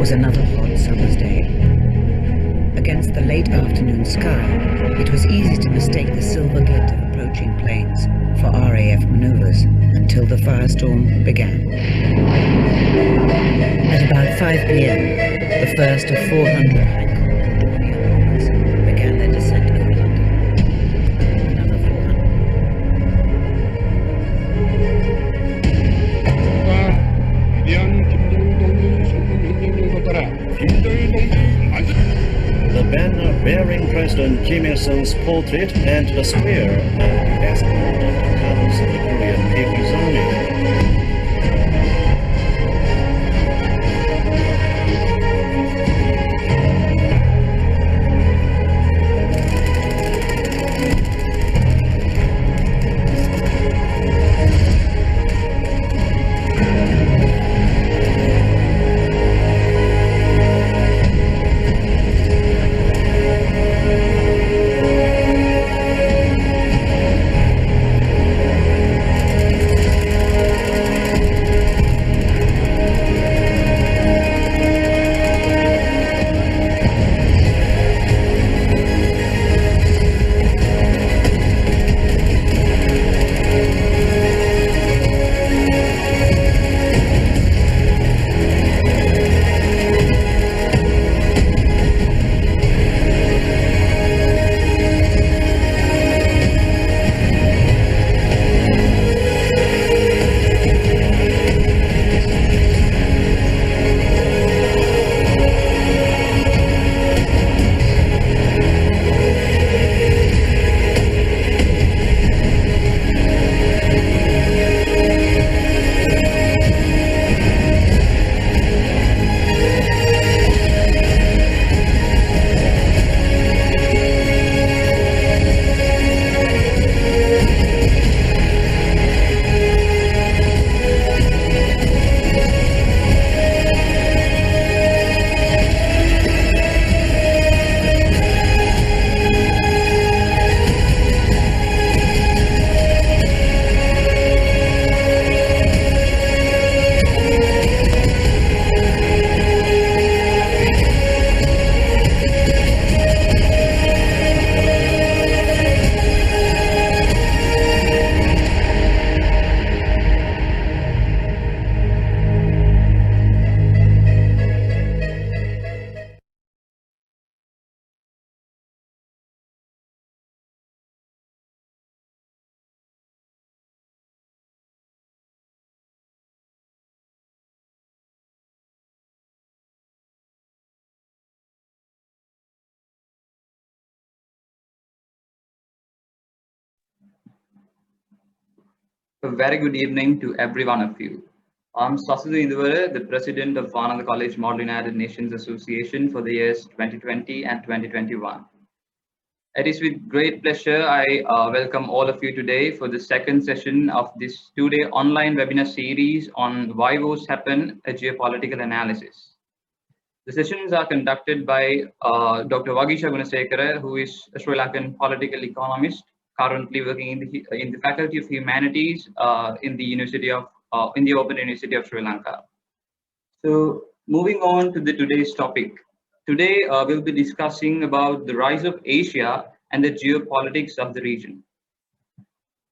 was another hot summer's day. Against the late afternoon sky, it was easy to mistake the silver glint of approaching planes for RAF maneuvers until the firestorm began. At about 5 p.m., the first of 400 Hancock Dornier bombers began their descent over London. Another 400. The banner bearing President Kim Il-sung's portrait and the square and the escort of the colors of the Korean People's Army. A very good evening to every one of you. I'm Sasidu Induvara, the president of Ananda College Model United Nations Association for the years 2020 and 2021. It is with great pleasure I welcome all of you today for the second session of this two-day online webinar series on Why Wars Happen, a Geopolitical Analysis. The sessions are conducted by Dr.Vagisha Gunasekara, who is a Sri Lankan political economist, currently working in the Faculty of Humanities in the Open University of Sri Lanka. So, moving on to today's topic. Today, we'll be discussing about the rise of Asia and the geopolitics of the region.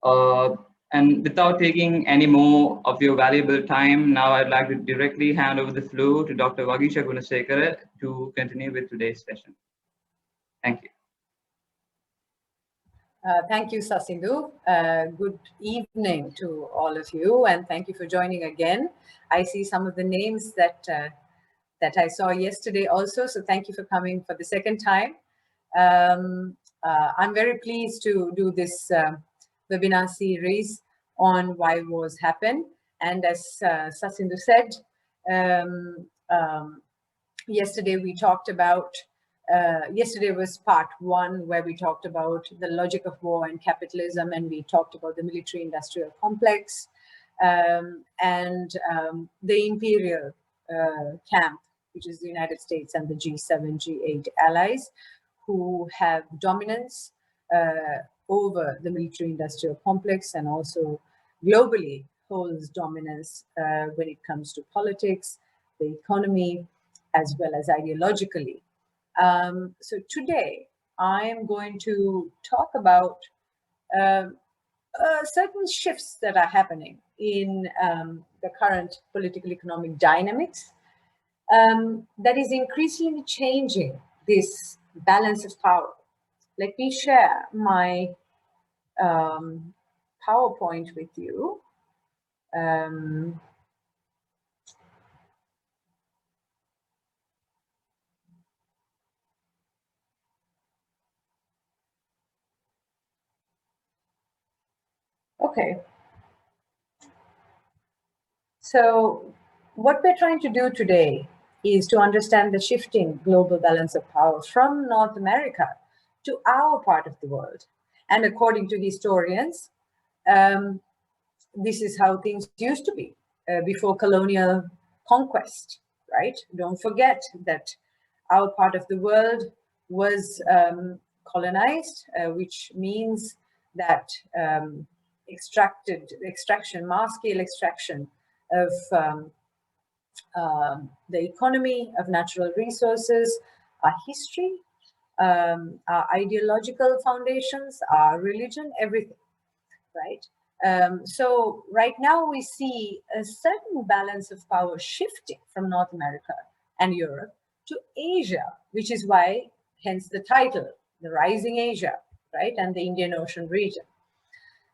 And without taking any more of your valuable time, now I'd like to directly hand over the floor to Dr. Vagisha Gunasekara to continue with today's session. Thank you. Thank you, Sasindu. Good evening to all of you, and thank you for joining again. I see some of the names that I saw yesterday also, so thank you for coming for the second time. I'm very pleased to do this webinar series on why wars happen. And as Sasindu said, yesterday we talked about, yesterday was part one, where we talked about the logic of war and capitalism, and we talked about the military-industrial complex and the imperial camp, which is the United States and the G7, G8 allies, who have dominance over the military-industrial complex, and also globally holds dominance when it comes to politics, the economy, as well as ideologically. So today, I am going to talk about certain shifts that are happening in the current political economic dynamics that is increasingly changing this balance of power. Let me share my PowerPoint with you. Okay. So what we're trying to do today is to understand the shifting global balance of power from North America to our part of the world. And according to historians, this is how things used to be before colonial conquest, right? Don't forget that our part of the world was colonized, which means that mass-scale extraction of the economy, of natural resources, our history, our ideological foundations, our religion, everything, right? So right now we see a certain balance of power shifting from North America and Europe to Asia, which is why, hence the title, The Rising Asia, right? And the Indian Ocean region.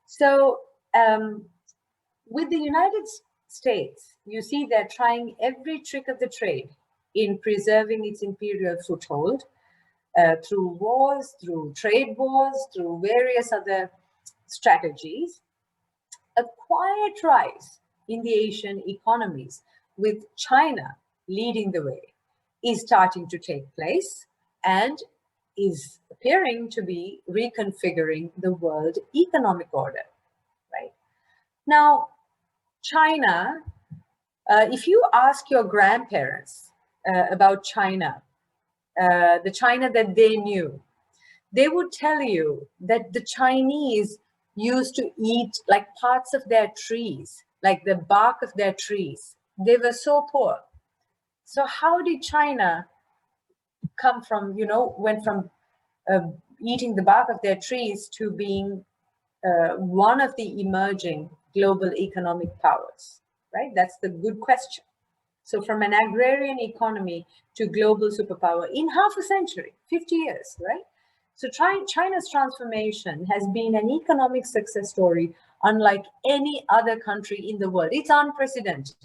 So with the United States, you see they're trying every trick of the trade in preserving its imperial foothold through wars, through trade wars, through various other strategies. A quiet rise in the Asian economies, with China leading the way, is starting to take place and is appearing to be reconfiguring the world economic order, right? Now, China, if you ask your grandparents about China, the China that they knew, they would tell you that the Chinese used to eat like parts of their trees, like the bark of their trees. They were so poor. So how did China come from, went from eating the bark of their trees to being one of the emerging global economic powers, right? That's the good question. So from an agrarian economy to global superpower in half a century, 50 years, right? So China's transformation has been an economic success story unlike any other country in the world. It's unprecedented,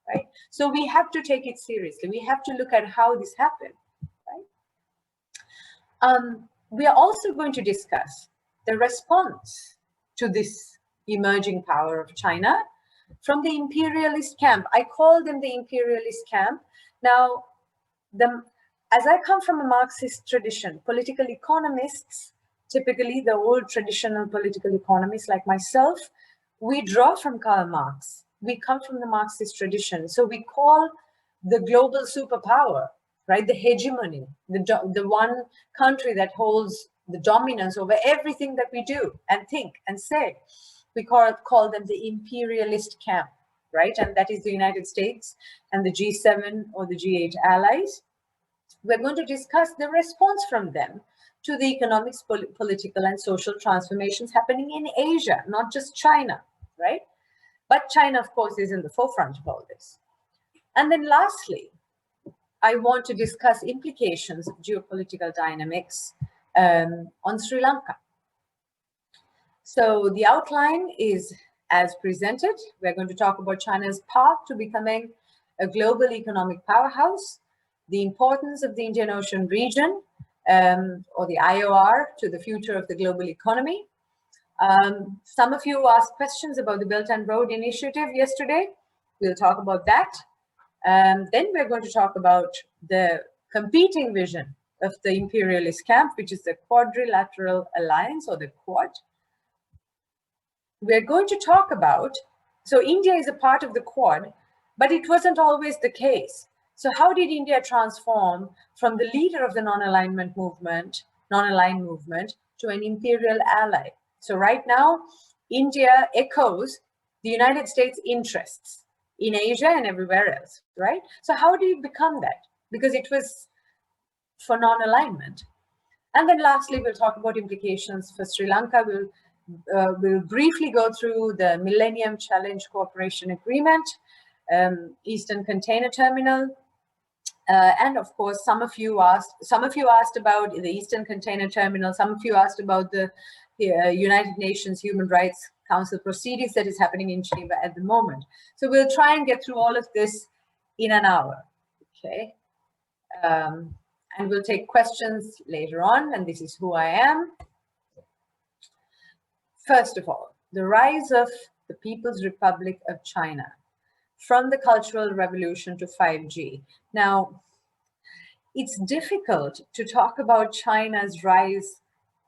right? So we have to take it seriously. We have to look at how this happened, right? We are also going to discuss the response to this emerging power of China from the imperialist camp. I call them the imperialist camp. Now, as I come from a Marxist tradition, political economists, typically the old traditional political economists like myself, we draw from Karl Marx. We come from the Marxist tradition. So we call the global superpower, right, the hegemony, the one country that holds the dominance over everything that we do and think and say. We call them the imperialist camp, right? And that is the United States and the G7 or the G8 allies. We're going to discuss the response from them to the economics, political, and social transformations happening in Asia, not just China, right? But China, of course, is in the forefront of all this. And then lastly, I want to discuss implications of geopolitical dynamics on Sri Lanka. So the outline is as presented. We're going to talk about China's path to becoming a global economic powerhouse, the importance of the Indian Ocean region, or the IOR, to the future of the global economy. Some of you asked questions about the Belt and Road Initiative yesterday. We'll talk about that. Then we're going to talk about the competing vision of the imperialist camp, which is the Quadrilateral Alliance, or the Quad. We're going to talk about, so India is a part of the Quad, but it wasn't always the case. So how did India transform from the leader of the non-aligned movement to an imperial ally? So right now, India echoes the United States' interests in Asia and everywhere else, right? So how do you become that? because it was for non-alignment. And then lastly, we'll talk about implications for Sri Lanka. We'll briefly go through the Millennium Challenge Cooperation Agreement, Eastern Container Terminal, and of course, some of you asked about the Eastern Container Terminal. Some of you asked about the United Nations Human Rights Council proceedings that is happening in Geneva at the moment. So we'll try and get through all of this in an hour, okay? And we'll take questions later on, and this is who I am. First of all, the rise of the People's Republic of China, from the Cultural Revolution to 5G. Now, it's difficult to talk about China's rise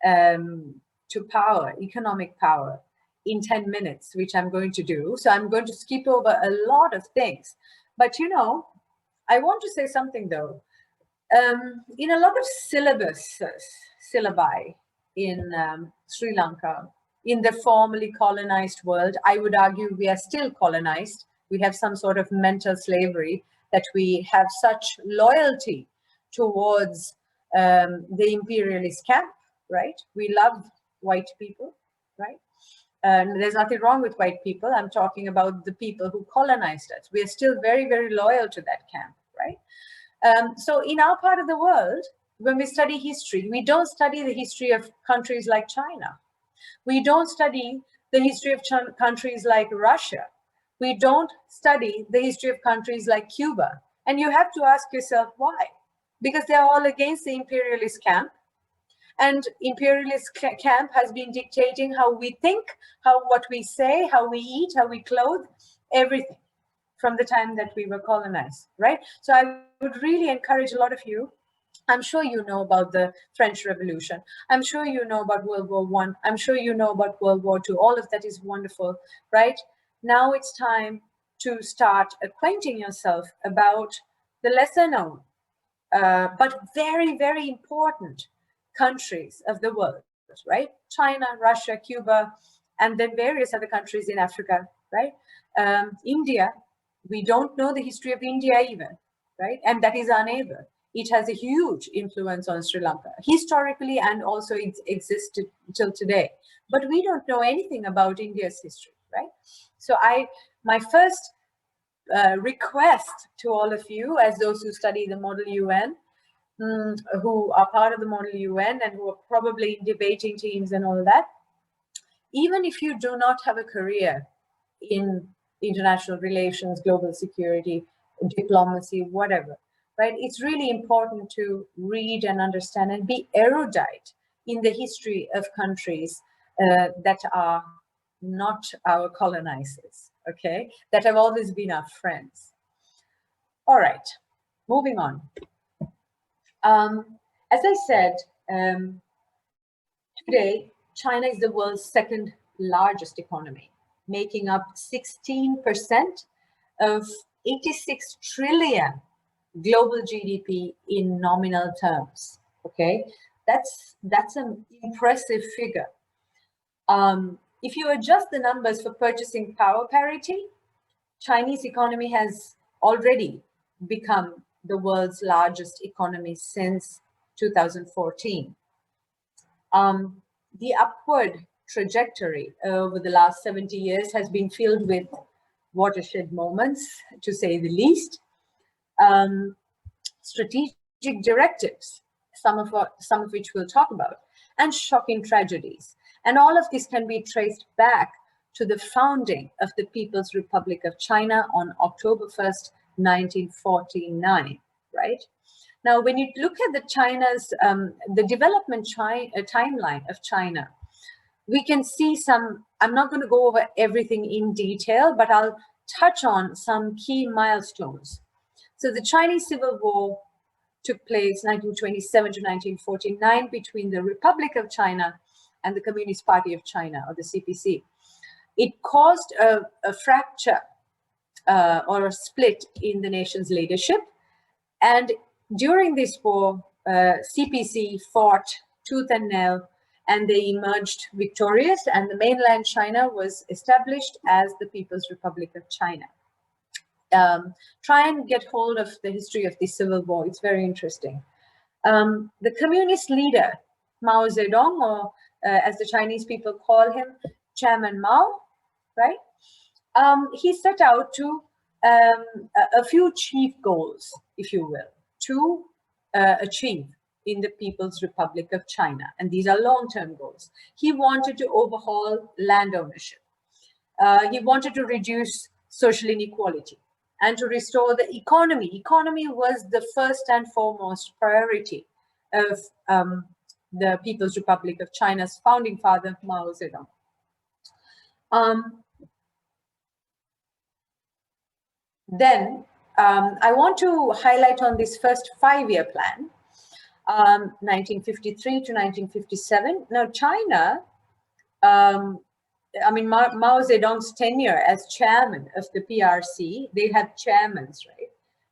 to power, economic power, in 10 minutes, which I'm going to do. So I'm going to skip over a lot of things. But, you know, I want to say something, though. In a lot of syllabi in Sri Lanka, in the formerly colonized world, I would argue we are still colonized. We have some sort of mental slavery, that we have such loyalty towards the imperialist camp, right? We love white people, right? There's nothing wrong with white people. I'm talking about the people who colonized us. We are still very, very loyal to that camp, right? So in our part of the world, when we study history, we don't study the history of countries like China. We don't study the history of countries like Russia. We don't study the history of countries like Cuba. And you have to ask yourself why? Because they're all against the imperialist camp. And imperialist camp has been dictating how we think, what we say, how we eat, how we clothe, everything from the time that we were colonized, right? So I would really encourage a lot of you. I'm sure you know about the French Revolution. I'm sure you know about World War I. I'm sure you know about World War II. All of that is wonderful, right? Now it's time to start acquainting yourself about the lesser known, but very, very important countries of the world, right? China, Russia, Cuba, and then various other countries in Africa, right? India, we don't know the history of India even, right? And that is our neighbor. It has a huge influence on Sri Lanka, historically, and also it existed till today. But we don't know anything about India's history, right? So my first request to all of you, as those who study the Model UN, who are part of the Model UN and who are probably in debating teams and all that, even if you do not have a career in international relations, global security, diplomacy, whatever, right? It's really important to read and understand and be erudite in the history of countries that are not our colonizers, okay? That have always been our friends. All right, moving on. As I said, today, China is the world's second largest economy, making up 16% of 86 trillion global GDP in nominal terms, okay? That's an impressive figure. If you adjust the numbers for purchasing power parity, Chinese economy has already become the world's largest economy since 2014. The upward trajectory over the last 70 years has been filled with watershed moments, to say the least. Strategic directives, some of which we'll talk about, and shocking tragedies. And all of this can be traced back to the founding of the People's Republic of China on October 1st, 1949, right? Now, when you look at the development timeline of China, we can see some, I'm not going to go over everything in detail, but I'll touch on some key milestones. So the Chinese Civil War took place 1927 to 1949 between the Republic of China and the Communist Party of China, or the CPC. It caused a fracture or a split in the nation's leadership. And during this war, CPC fought tooth and nail, and they emerged victorious, and the mainland China was established as the People's Republic of China. try and get hold of the history of the Civil War. It's very interesting. The communist leader, Mao Zedong, or as the Chinese people call him, Chairman Mao, right? He set out to a few chief goals, if you will, to achieve in the People's Republic of China. And these are long-term goals. He wanted to overhaul land ownership. He wanted to reduce social inequality and to restore the economy. Economy was the first and foremost priority of the People's Republic of China's founding father, Mao Zedong. Then I want to highlight on this first 5-year plan, 1953 to 1957. Now, China, I mean, Mao Zedong's tenure as chairman of the PRC, they had chairmen, right?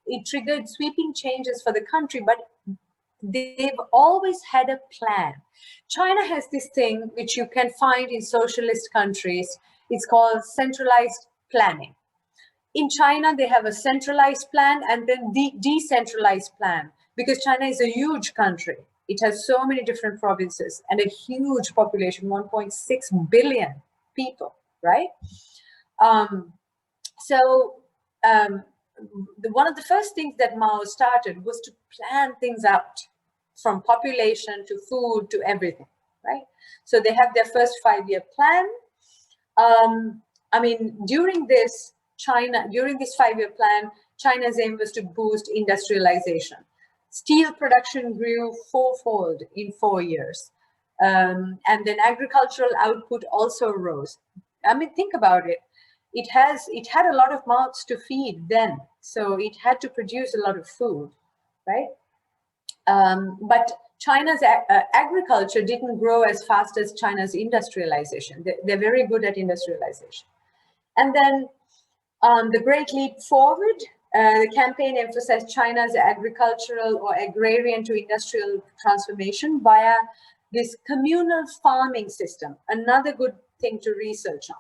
It triggered sweeping changes for the country, but they've always had a plan. China has this thing which you can find in socialist countries. It's called centralized planning. In China, they have a centralized plan and then the decentralized plan, because China is a huge country. It has so many different provinces and a huge population, 1.6 billion people, right? One of the first things that Mao started was to plan things out, from population to food to everything, right? So they have their first 5-year plan. I mean, during this 5-year plan, China's aim was to boost industrialization. Steel production grew 4-fold in 4 years. And then agricultural output also rose. I mean, think about it. It had a lot of mouths to feed then, so it had to produce a lot of food, right? But China's agriculture didn't grow as fast as China's industrialization. They're very good at industrialization. And then the Great Leap Forward, the campaign emphasized China's agricultural or agrarian to industrial transformation via this communal farming system, another good thing to research on.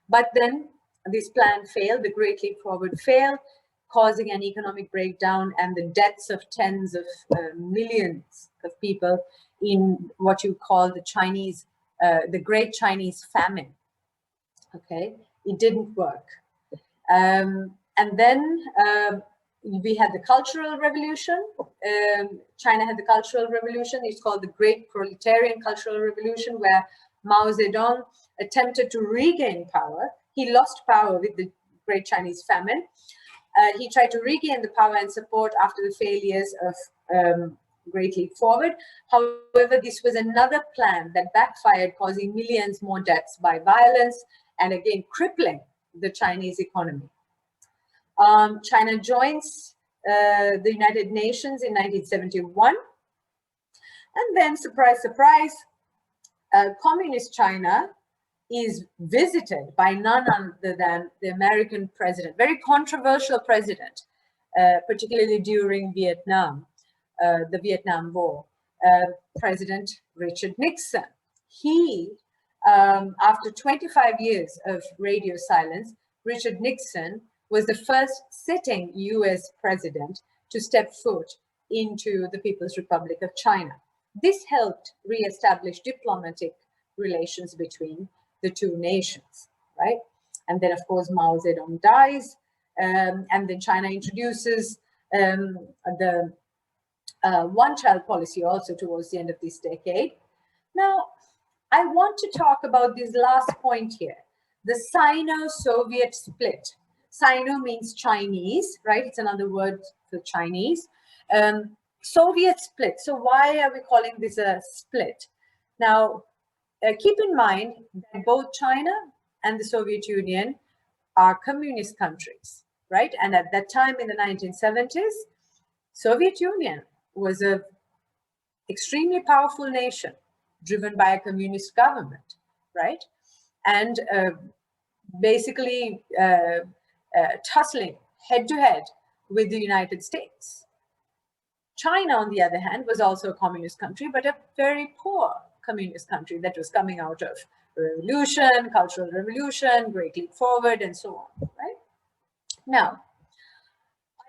But then this plan failed, the Great Leap Forward failed, causing an economic breakdown and the deaths of tens of millions of people in what you call the Great Chinese Famine. Okay, it didn't work. And then we had the Cultural Revolution. China had the Cultural Revolution. It's called the Great Proletarian Cultural Revolution, where Mao Zedong attempted to regain power. He lost power with the Great Chinese Famine. He tried to regain the power and support after the failures of Great Leap Forward. However, this was another plan that backfired, causing millions more deaths by violence and again crippling the Chinese economy. China joins the United Nations in 1971. And then, surprise, surprise, communist China is visited by none other than the American president, very controversial president, particularly during Vietnam, the Vietnam War, President Richard Nixon. He, after 25 years of radio silence, Richard Nixon was the first sitting US president to step foot into the People's Republic of China. This helped re-establish diplomatic relations between the two nations, right? And then, of course, Mao Zedong dies, and then China introduces the one-child policy also towards the end of this decade. Now, I want to talk about this last point here, the Sino-Soviet split. Sino means Chinese, right? It's another word for Chinese. Soviet split. So why are we calling this a split? Now, keep in mind that both China and the Soviet Union are communist countries, right? And at that time in the 1970s, Soviet Union was an extremely powerful nation driven by a communist government, right? And basically tussling head to head with the United States. China, on the other hand, was also a communist country, but a very poor communist country that was coming out of revolution, Cultural Revolution, Great Leap Forward, and so on, right? Now,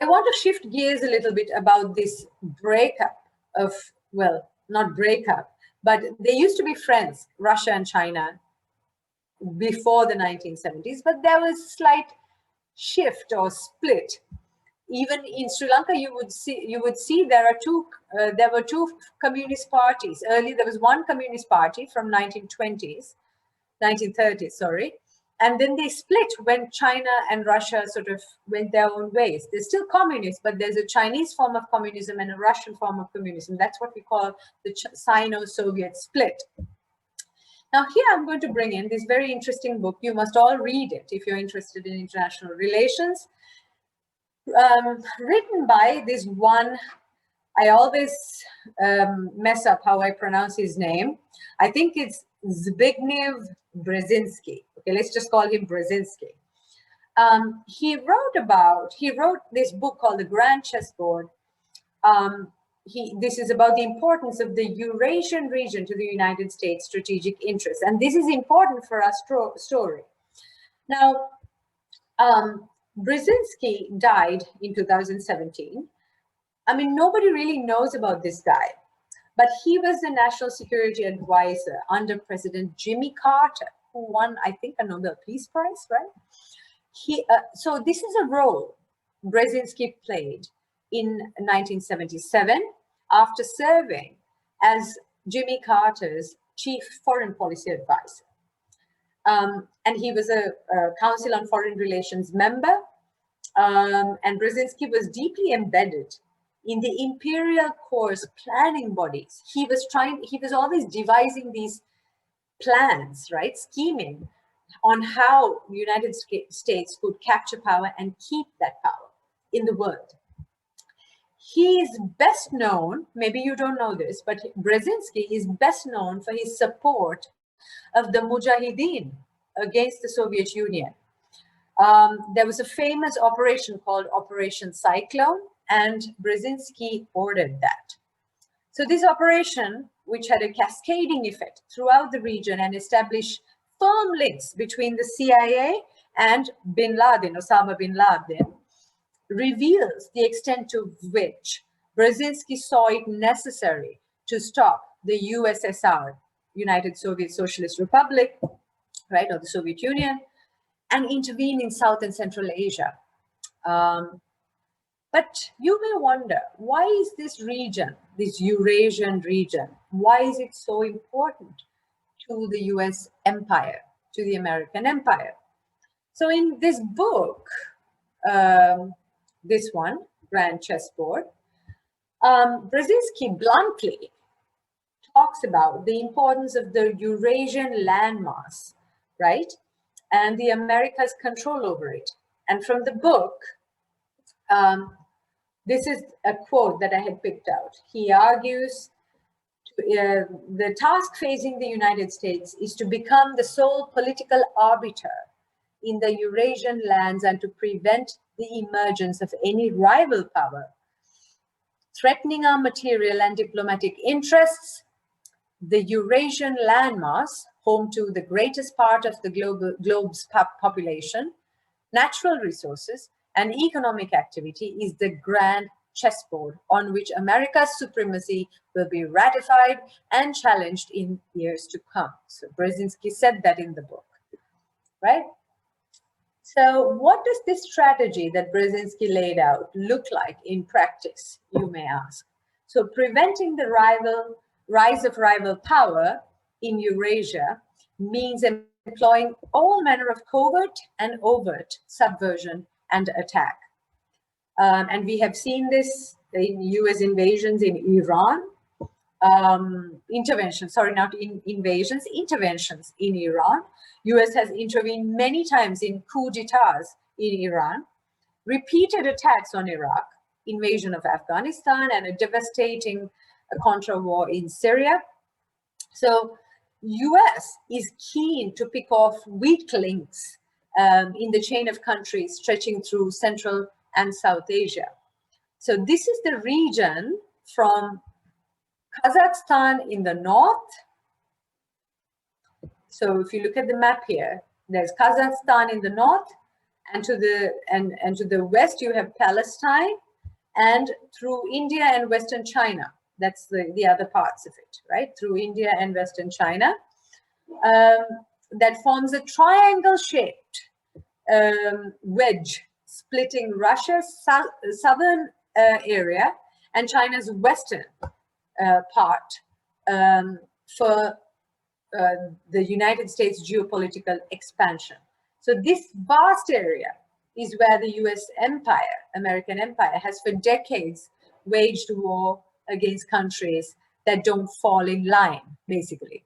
I want to shift gears a little bit about this breakup of, well, not breakup, but they used to be friends, Russia and China, before the 1970s, but there was a slight shift or split. Even in Sri Lanka, you would see there were two communist parties. Early, there was one communist party from 1930s, sorry, and then they split when China and Russia sort of went their own ways. They're still communists, but there's a Chinese form of communism and a Russian form of communism. That's what we call the Sino-Soviet split. Now here I'm going to bring in this very interesting book. You must all read it if you're interested in international relations. Written by this one, I always mess up how I pronounce his name. I think it's Zbigniew Brzezinski. Okay, let's just call him Brzezinski. He wrote this book called The Grand Chessboard. This is about the importance of the Eurasian region to the United States strategic interests. And this is important for our story. Now, Brzezinski died in 2017. I mean, nobody really knows about this guy, but he was the national security advisor under President Jimmy Carter, who won, I think, a Nobel Peace Prize, right? So this is a role Brzezinski played in 1977 after serving as Jimmy Carter's chief foreign policy advisor. And he was a Council on Foreign Relations member, and Brzezinski was deeply embedded in the imperial course planning bodies. He was always devising these plans, right, scheming on how the United States could capture power and keep that power in the world. He is best known, maybe you don't know this, but Brzezinski is best known for his support of the Mujahideen against the Soviet Union. There was a famous operation called Operation Cyclone, and Brzezinski ordered that. So this operation, which had a cascading effect throughout the region and established firm links between the CIA and bin Laden, Osama bin Laden, reveals the extent to which Brzezinski saw it necessary to stop the USSR, United Soviet Socialist Republic, right, or the Soviet Union, and intervene in South and Central Asia. But you may wonder, why is this region, this Eurasian region, why is it so important to the US empire, to the American empire? So in this book, this one, Grand Chessboard, Brzezinski bluntly talks about the importance of the Eurasian landmass, right? And the America's control over it. And from the book, this is a quote that I had picked out. He argues, the task facing the United States is to become the sole political arbiter in the Eurasian lands and to prevent the emergence of any rival power threatening our material and diplomatic interests. The Eurasian landmass, home to the greatest part of the globe's population, natural resources, and economic activity, is the grand chessboard on which America's supremacy will be ratified and challenged in years to come. So Brzezinski said that in the book, right? So what does this strategy that Brzezinski laid out look like in practice, you may ask? So preventing the rise of rival power in Eurasia means employing all manner of covert and overt subversion and attack. And we have seen this in US invasions in Iran, interventions in Iran. US has intervened many times in coup d'etats in Iran, repeated attacks on Iraq, invasion of Afghanistan, and a devastating Contra war in Syria. So US is keen to pick off weak links in the chain of countries stretching through Central and South Asia. So this is the region from Kazakhstan in the north. So if you look at the map here, there's Kazakhstan in the north and to the west you have Palestine, and through India and Western China. That's the other parts of it, right? Through India and Western China. That forms a triangle-shaped wedge splitting Russia's southern area and China's western part for the United States geopolitical expansion. So this vast area is where the US empire, American empire, has for decades waged war against countries that don't fall in line, basically,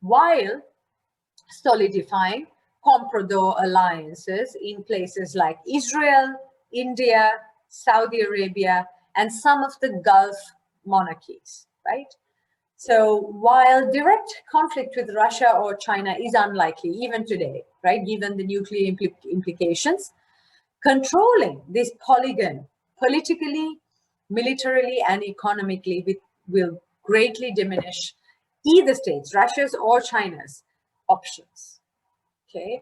while solidifying comprador alliances in places like Israel, India, Saudi Arabia, and some of the Gulf monarchies, right? So while direct conflict with Russia or China is unlikely, even today, right, given the nuclear implications, controlling this polygon politically, militarily, and economically will greatly diminish either state's, Russia's or China's, options. Okay.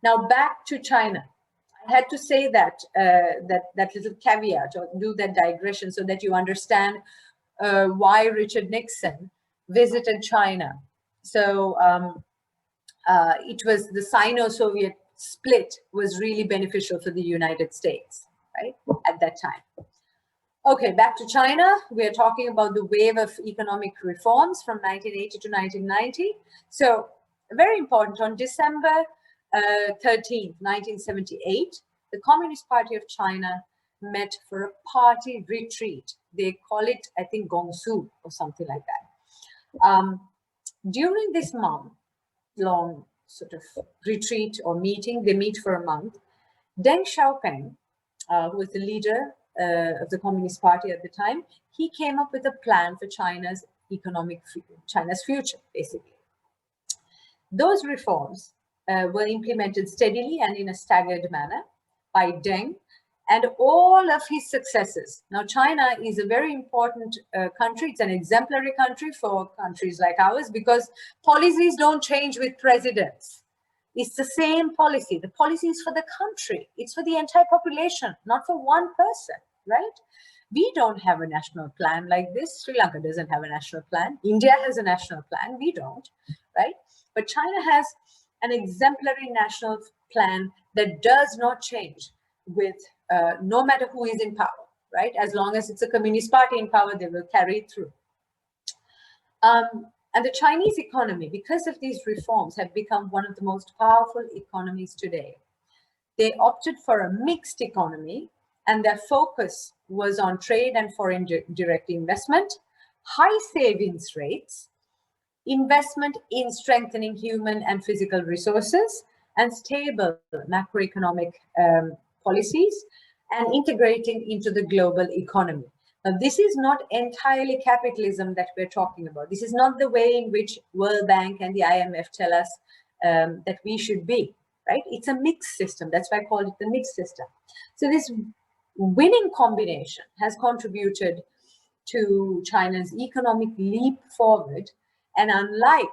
Now back to China. I had to say that that little caveat, or do that digression, so that you understand why Richard Nixon visited China. So it was the Sino-Soviet split was really beneficial for the United States, right, at that time. Okay, back to China. We are talking about the wave of economic reforms from 1980 to 1990. So very important, on December 13th, 1978, the Communist Party of China met for a party retreat. They call it, I think, Gongsu or something like that. During this month-long sort of retreat or meeting, they meet for a month, Deng Xiaoping, who was the leader of the Communist Party at the time, he came up with a plan for China's future, basically. Those reforms were implemented steadily and in a staggered manner by Deng and all of his successors. Now, China is a very important country. It's an exemplary country for countries like ours because policies don't change with presidents. It's the same policy. The policy is for the country. It's for the entire population, not for one person, right? We don't have a national plan like this. Sri Lanka doesn't have a national plan. India has a national plan. We don't, right? But China has an exemplary national plan that does not change with no matter who is in power, right? As long as it's a communist party in power, they will carry it through. And the Chinese economy, because of these reforms, have become one of the most powerful economies today. They opted for a mixed economy, and their focus was on trade and foreign direct investment, high savings rates, investment in strengthening human and physical resources, and stable macroeconomic policies, and integrating into the global economy. Now, this is not entirely capitalism that we're talking about. This is not the way in which World Bank and the IMF tell us that we should be, right? It's a mixed system. That's why I call it the mixed system. So this winning combination has contributed to China's economic leap forward. And unlike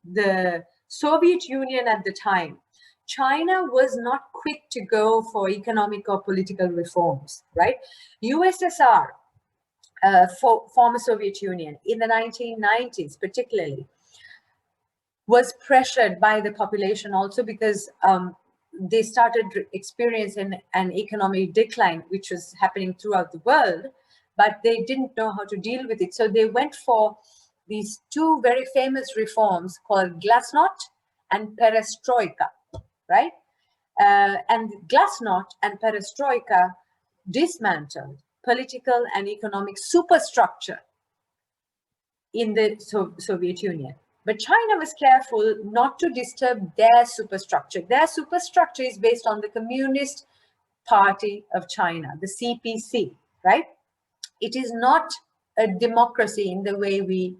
the Soviet Union at the time, China was not quick to go for economic or political reforms, right? USSR, former Soviet Union, in the 1990s particularly, was pressured by the population also because they started experiencing an economic decline, which was happening throughout the world, but they didn't know how to deal with it. So they went for these two very famous reforms called Glasnost and Perestroika, right? And Glasnost and Perestroika dismantled political and economic superstructure in the Soviet Union. But China was careful not to disturb their superstructure. Their superstructure is based on the Communist Party of China, the CPC, right? It is not a democracy in the way we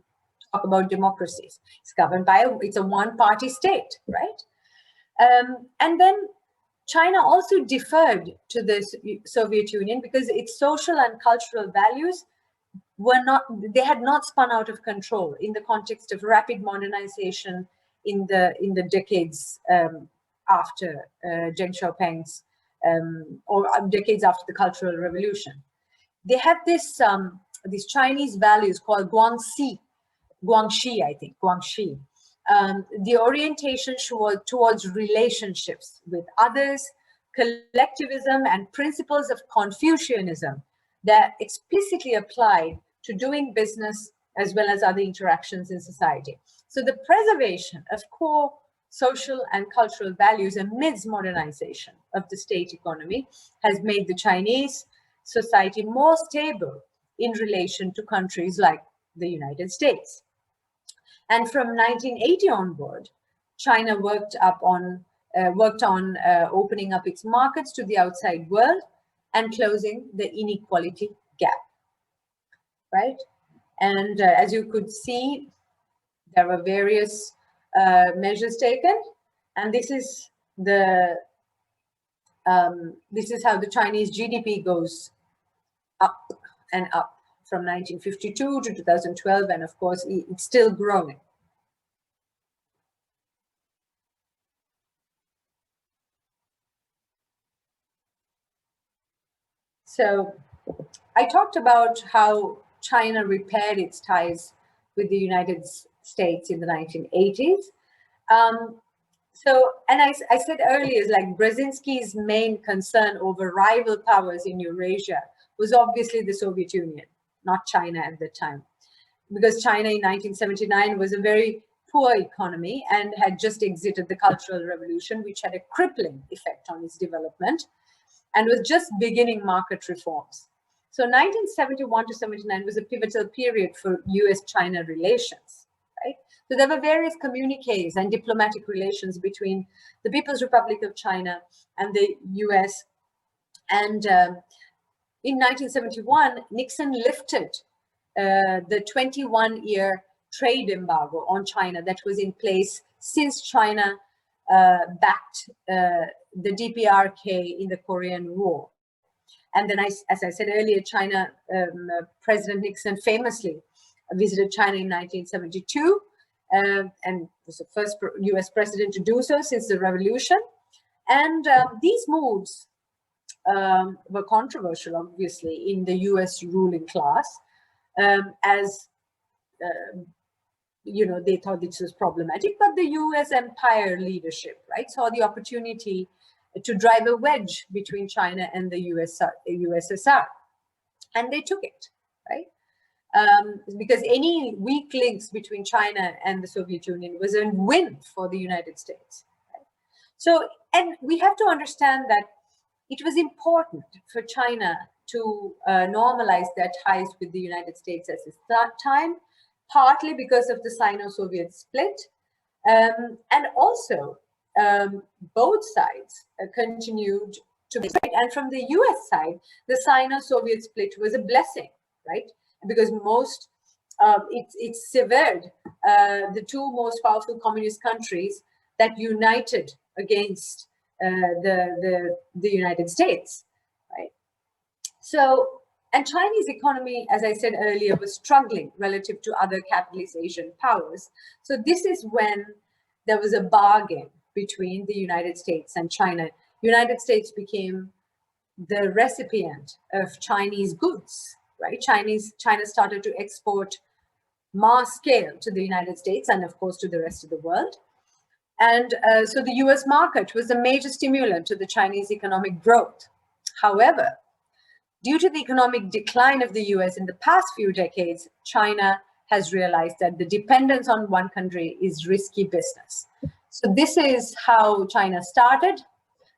talk about democracies. It's governed by, it's a one-party state, right? And then China also deferred to the Soviet Union because its social and cultural values were not, they had not spun out of control in the context of rapid modernization in the decades after Deng Xiaoping's, or decades after the Cultural Revolution. They had this these Chinese values called Guangxi, I think, Guangxi. The orientation towards relationships with others, collectivism, and principles of Confucianism that explicitly applied to doing business as well as other interactions in society. So the preservation of core social and cultural values amidst modernization of the state economy has made the Chinese society more stable in relation to countries like the United States. And from 1980 onward, China worked on opening up its markets to the outside world and closing the inequality gap, right? And as you could see, there were various measures taken, and this is how the Chinese GDP goes up and up from 1952 to 2012, and of course, it's still growing. So I talked about how China repaired its ties with the United States in the 1980s. And I said earlier, like Brzezinski's main concern over rival powers in Eurasia was obviously the Soviet Union, not China at the time, because China in 1979 was a very poor economy and had just exited the Cultural Revolution, which had a crippling effect on its development and was just beginning market reforms. So 1971 to 79 was a pivotal period for US-China relations, right? So there were various communiques and diplomatic relations between the People's Republic of China and the US. And in 1971, Nixon lifted the 21-year trade embargo on China that was in place since China backed the DPRK in the Korean War. And then, as I said earlier, China, President Nixon famously visited China in 1972 and was the first US president to do so since the revolution. And these moves were controversial, obviously, in the US ruling class, as you know, they thought this was problematic, but the US empire leadership, right, saw the opportunity to drive a wedge between China and the USSR, and they took it, right? Because any weak links between China and the Soviet Union was a win for the United States. Right? So, and we have to understand that it was important for China to normalize their ties with the United States at this time, partly because of the Sino-Soviet split, and also both sides continued to be right. And from the US side, the Sino-Soviet split was a blessing, right? Because it severed the two most powerful communist countries that united against the United States, right? So, and Chinese economy, as I said earlier, was struggling relative to other capitalist Asian powers. So this is when there was a bargain between the United States and China. United States became the recipient of Chinese goods, right? China started to export mass scale to the United States and of course to the rest of the world. And so the US market was a major stimulant to the Chinese economic growth. However, due to the economic decline of the US in the past few decades, China has realized that the dependence on one country is risky business. So this is how China started.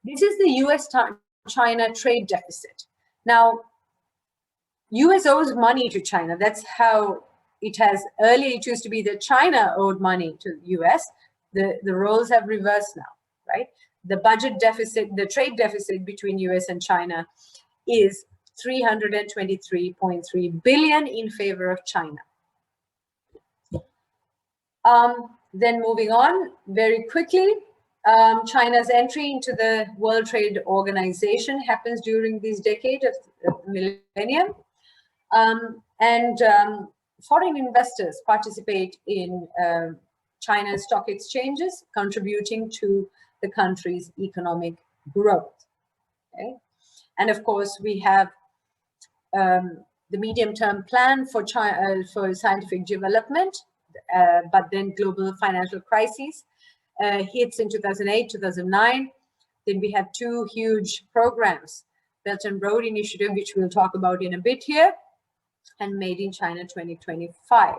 This is the US-China trade deficit. Now, US owes money to China. That's how it has, earlier it used to be that China owed money to the US. The roles have reversed now, right? The budget deficit, the trade deficit between US and China is 323.3 billion in favor of China. Then moving on very quickly, China's entry into the World Trade Organization happens during this decade of the millennium. Foreign investors participate in China's stock exchanges, contributing to the country's economic growth. Okay? And of course, we have the medium-term plan for China, for scientific development, but then global financial crises hits in 2008, 2009. Then we have two huge programs, Belt and Road Initiative, which we'll talk about in a bit here, and Made in China 2025.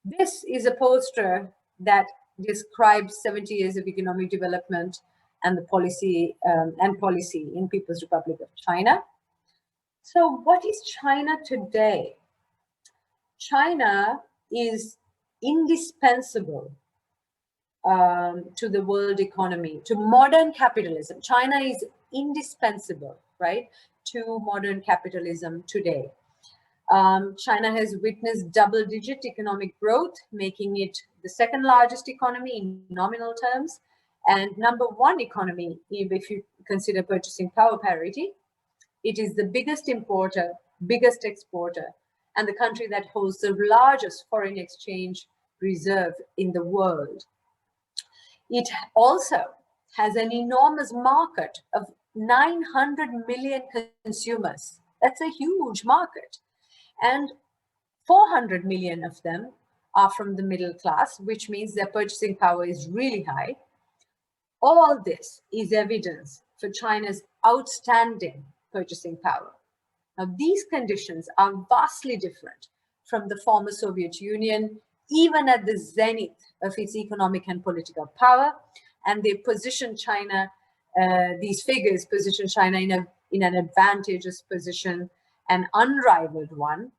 This is a poster that describes 70 years of economic development and the policy in People's Republic of China. So what is China today? China is indispensable to the world economy, to modern capitalism. China is indispensable, right, to modern capitalism today. China has witnessed double-digit economic growth, making it the second largest economy in nominal terms, and number one economy if you consider purchasing power parity. It is the biggest importer, biggest exporter, and the country that holds the largest foreign exchange reserve in the world. It also has an enormous market of 900 million consumers. That's a huge market. And 400 million of them are from the middle class, which means their purchasing power is really high. All this is evidence for China's outstanding purchasing power. Now, these conditions are vastly different from the former Soviet Union, even at the zenith of its economic and political power, and they position China, these figures position China in an advantageous position, an unrivaled one,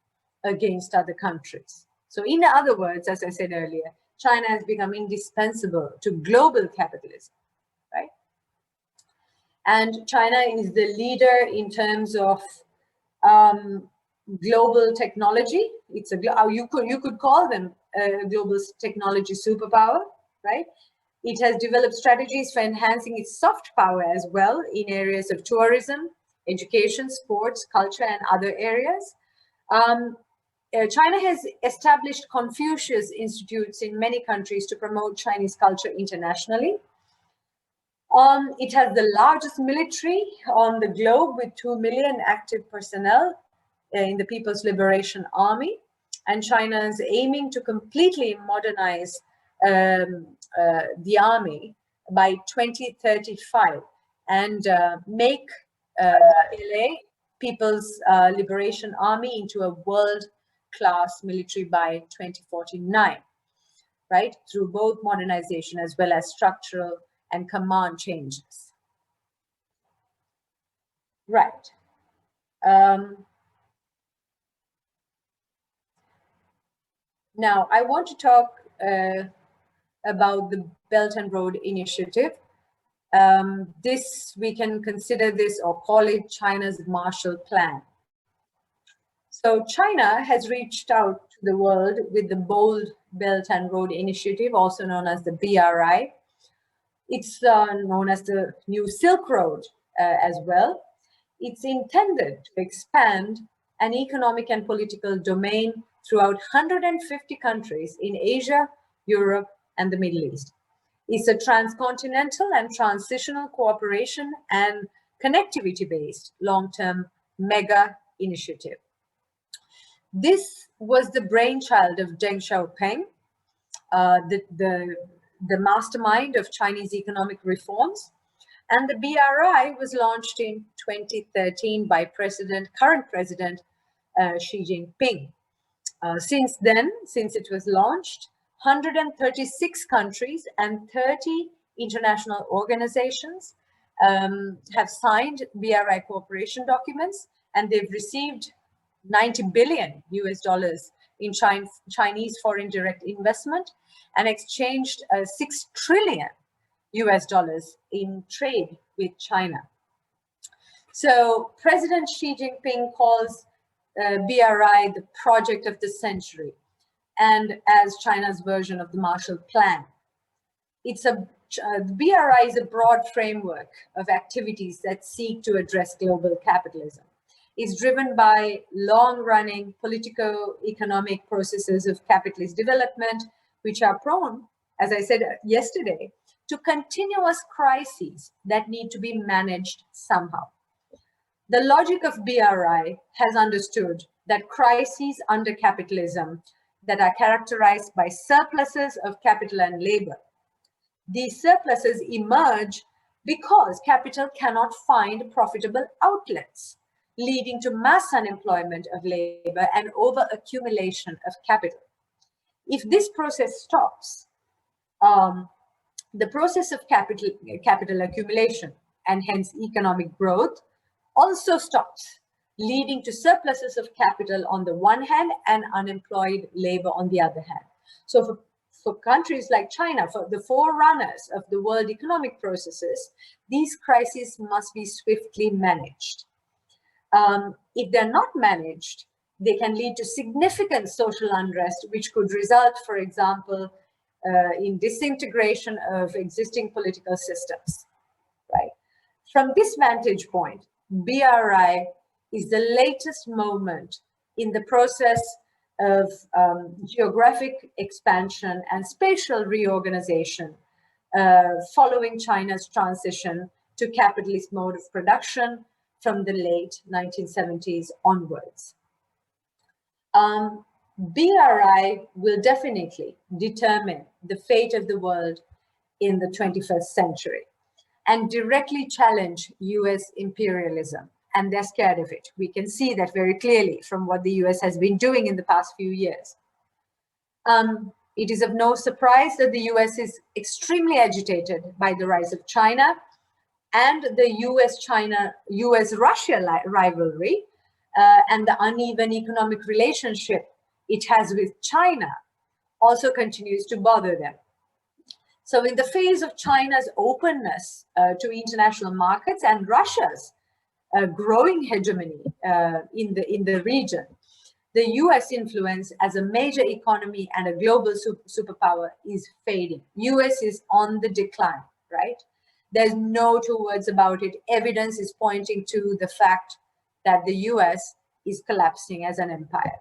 against other countries. So in other words, as I said earlier, China has become indispensable to global capitalism, right? And China is the leader in terms of global technology. It's a you could call them a global technology superpower, right? It has developed strategies for enhancing its soft power as well in areas of tourism, education, sports, culture, and other areas. China has established Confucius Institutes in many countries to promote Chinese culture internationally. It has the largest military on the globe with 2 million active personnel in the People's Liberation Army. And China is aiming to completely modernize the army by 2035 and make LA, People's Liberation Army, into a world-class military by 2049, right? Through both modernization as well as structural and command changes. Right. Now, I want to talk about the Belt and Road Initiative. We can consider this or call it China's Marshall Plan. So China has reached out to the world with the bold Belt and Road Initiative, also known as the BRI. It's known as the New Silk Road as well. It's intended to expand an economic and political domain throughout 150 countries in Asia, Europe, and the Middle East. It's a transcontinental and transitional cooperation and connectivity-based long-term mega initiative. This was the brainchild of Deng Xiaoping, the mastermind of Chinese economic reforms. And the BRI was launched in 2013 by current President Xi Jinping. Since then, since it was launched, 136 countries and 30 international organizations have signed BRI cooperation documents, and they've received $90 billion in Chinese foreign direct investment and exchanged $6 trillion in trade with China. So President Xi Jinping calls BRI the project of the century, and as China's version of the Marshall Plan. The BRI is a broad framework of activities that seek to address global capitalism. It's driven by long-running politico-economic processes of capitalist development, which are prone, as I said yesterday, to continuous crises that need to be managed somehow. The logic of BRI has understood that crises under capitalism that are characterized by surpluses of capital and labor. These surpluses emerge because capital cannot find profitable outlets, leading to mass unemployment of labor and over-accumulation of capital. If this process stops, the process of capital accumulation and hence economic growth also stops, leading to surpluses of capital on the one hand and unemployed labor on the other hand. So for countries like China, for the forerunners of the world economic processes, these crises must be swiftly managed. If they're not managed, they can lead to significant social unrest, which could result, for example, in disintegration of existing political systems, right? From this vantage point, BRI is the latest moment in the process of geographic expansion and spatial reorganization following China's transition to capitalist mode of production from the late 1970s onwards. BRI will definitely determine the fate of the world in the 21st century and directly challenge US imperialism. And they're scared of it. We can see that very clearly from what the US has been doing in the past few years. It is of no surprise that the US is extremely agitated by the rise of China and the US-Russia rivalry and the uneven economic relationship it has with China also continues to bother them. So in the face of China's openness to international markets and Russia's growing hegemony in the region, the US influence as a major economy and a global superpower is fading. US is on the decline, right? There's no two words about it. Evidence is pointing to the fact that the US is collapsing as an empire.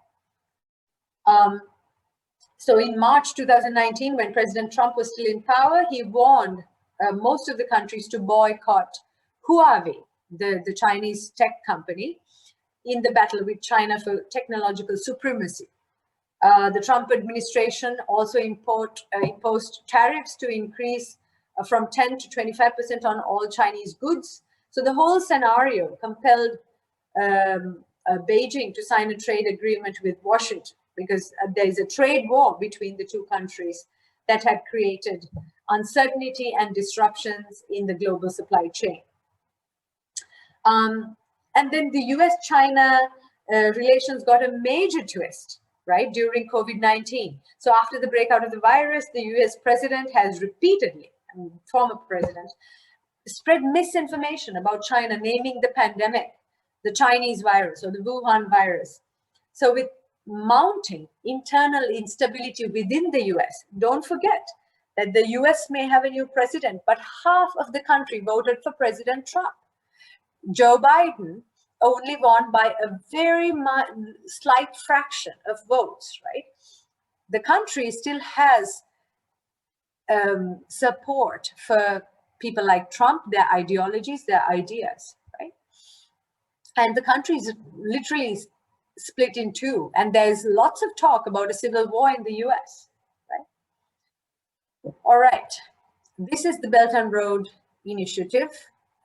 So in March 2019, when President Trump was still in power, he warned most of the countries to boycott Huawei, the Chinese tech company, in the battle with China for technological supremacy. The Trump administration also imposed tariffs to increase from 10 to 25% on all Chinese goods. So the whole scenario compelled Beijing to sign a trade agreement with Washington, because there is a trade war between the two countries that had created uncertainty and disruptions in the global supply chain. And then the US-China relations got a major twist, right, during COVID-19. So after the breakout of the virus, the US president has repeatedly, former president, spread misinformation about China, naming the pandemic the Chinese virus or the Wuhan virus. So with mounting internal instability within the US, don't forget that the US may have a new president, but half of the country voted for President Trump. Joe Biden only won by a very slight fraction of votes, right? The country still has support for people like Trump, their ideologies, their ideas, right? And the country is literally split in two, and there's lots of talk about a civil war in the US, right? All right, this is the Belt and Road Initiative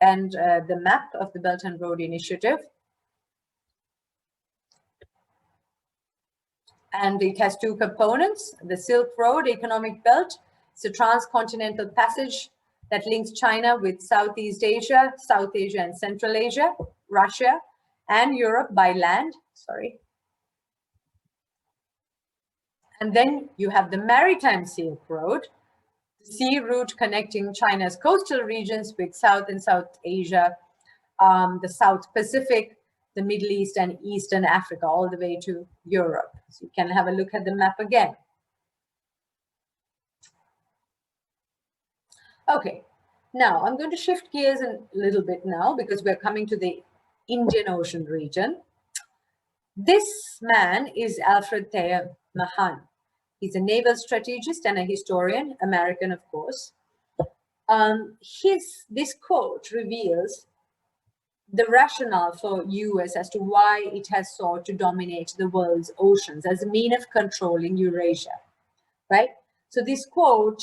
and the map of the Belt and Road Initiative. And it has two components: the Silk Road Economic Belt. It's a transcontinental passage that links China with Southeast Asia, South Asia and Central Asia, Russia, and Europe by land, And then you have the Maritime Silk Road, the sea route connecting China's coastal regions with South and South Asia, the South Pacific, the Middle East and Eastern Africa, all the way to Europe. So you can have a look at the map again. Okay, now I'm going to shift gears a little bit now because we're coming to the Indian Ocean region. This man is Alfred Thayer Mahan. He's a naval strategist and a historian, American, of course. This quote reveals the rationale for US as to why it has sought to dominate the world's oceans as a mean of controlling Eurasia, right? So this quote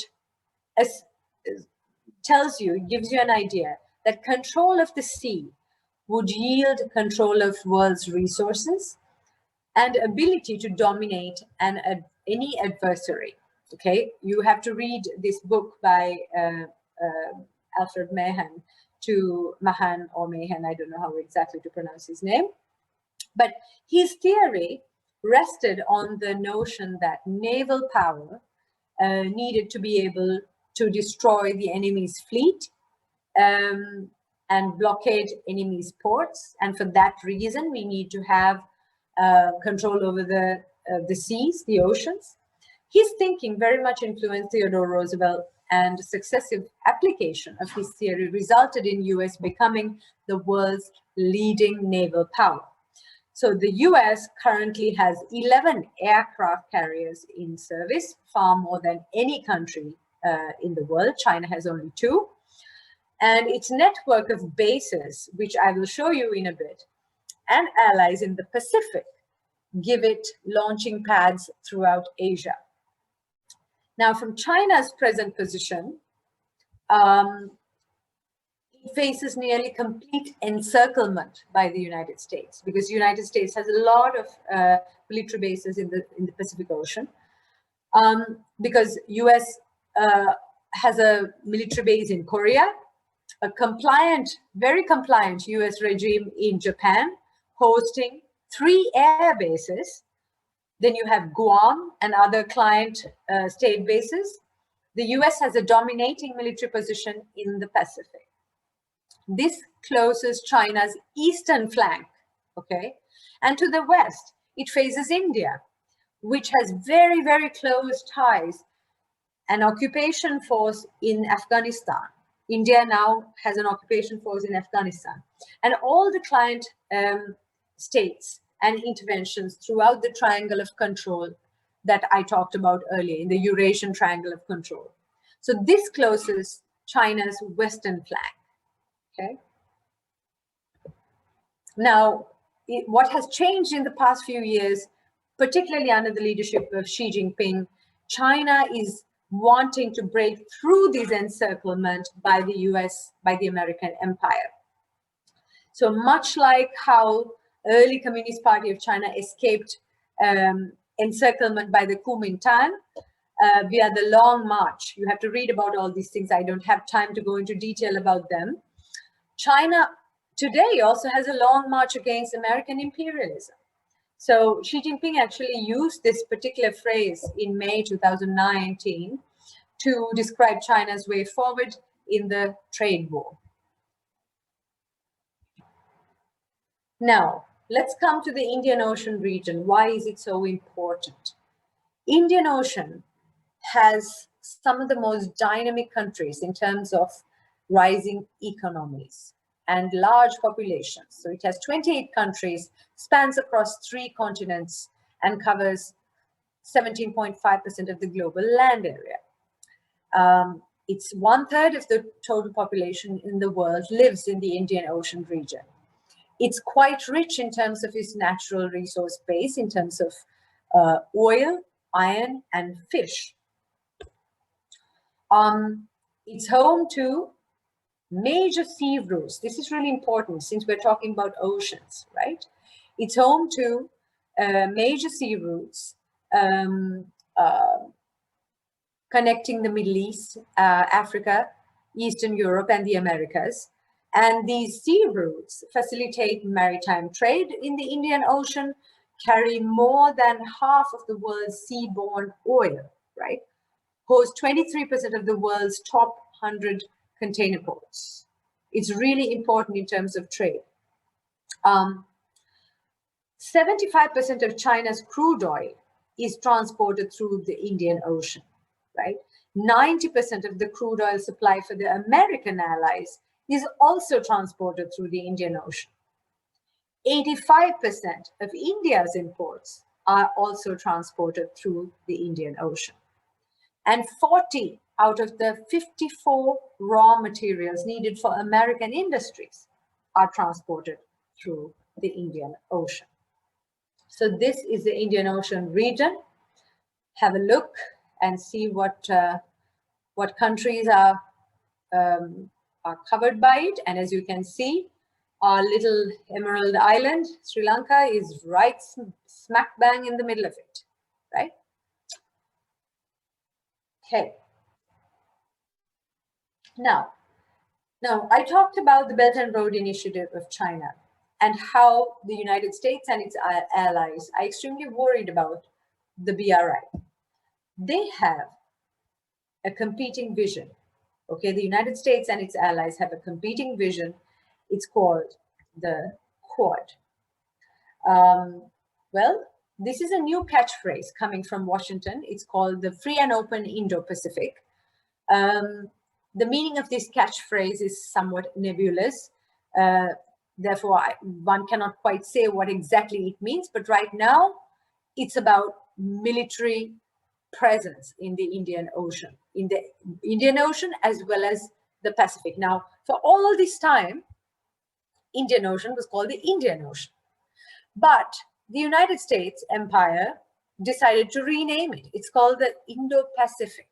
tells you, gives you an idea that control of the sea would yield control of world's resources and ability to dominate any adversary. Okay, you have to read this book by Alfred Mahan or Mahan, I don't know how exactly to pronounce his name. But his theory rested on the notion that naval power needed to be able to destroy the enemy's fleet and blockade enemy's ports. And for that reason, we need to have control over the seas, the oceans. His thinking very much influenced Theodore Roosevelt, and successive application of his theory resulted in US becoming the world's leading naval power. So the US currently has 11 aircraft carriers in service, far more than any country in the world. China has only 2. And its network of bases, which I will show you in a bit, and allies in the Pacific, give it launching pads throughout Asia. Now, from China's present position, it faces nearly complete encirclement by the United States, because the United States has a lot of military bases in the Pacific Ocean. Because US has a military base in Korea, a very compliant US regime in Japan, hosting 3 air bases. Then you have Guam and other client state bases. The US has a dominating military position in the Pacific. This closes China's eastern flank, okay? And to the west, it faces India, which has very, very close ties, an occupation force in Afghanistan. India now has an occupation force in Afghanistan. And all the client states and interventions throughout the triangle of control that I talked about earlier, in the Eurasian triangle of control. So this closes China's western flank, okay? Now, what has changed in the past few years, particularly under the leadership of Xi Jinping, China is wanting to break through this encirclement by the US, by the American empire. So much like how early Communist Party of China escaped encirclement by the Kuomintang via the Long March. You have to read about all these things. I don't have time to go into detail about them. China today also has a long march against American imperialism. So Xi Jinping actually used this particular phrase in May 2019 to describe China's way forward in the trade war. Now, let's come to the Indian Ocean region. Why is it so important? Indian Ocean has some of the most dynamic countries in terms of rising economies and large populations. So it has 28 countries, spans across 3 continents, and covers 17.5% of the global land area. It's 1/3 of the total population in the world lives in the Indian Ocean region. It's quite rich in terms of its natural resource base, in terms of oil, iron, and fish. It's home to major sea routes. This is really important since we're talking about oceans, right? It's home to major sea routes connecting the Middle East, Africa, Eastern Europe, and the Americas. And these sea routes facilitate maritime trade in the Indian Ocean, carry more than half of the world's seaborne oil, right? Host 23% of the world's top 100 container ports. It's really important in terms of trade. 75% of China's crude oil is transported through the Indian Ocean, right? 90% of the crude oil supply for the American allies is also transported through the Indian Ocean. 85% of India's imports are also transported through the Indian Ocean. And 40 out of the 54 raw materials needed for American industries are transported through the Indian Ocean. So this is the Indian Ocean region. Have a look and see what countries are covered by it. And as you can see, our little emerald island, Sri Lanka, is right smack bang in the middle of it, right? Okay. Now I talked about the Belt and Road Initiative of China and how the United States and its allies are extremely worried about the BRI. They have a competing vision. Okay, the United States and its allies have a competing vision. It's called the Quad. Well, this is a new catchphrase coming from Washington. It's called the Free and Open Indo-Pacific. The meaning of this catchphrase is somewhat nebulous. Therefore, one cannot quite say what exactly it means, but right now it's about military presence in the Indian Ocean, as well as the Pacific. Now, for all this time, Indian Ocean was called the Indian Ocean. But the United States Empire decided to rename it. It's called the Indo-Pacific,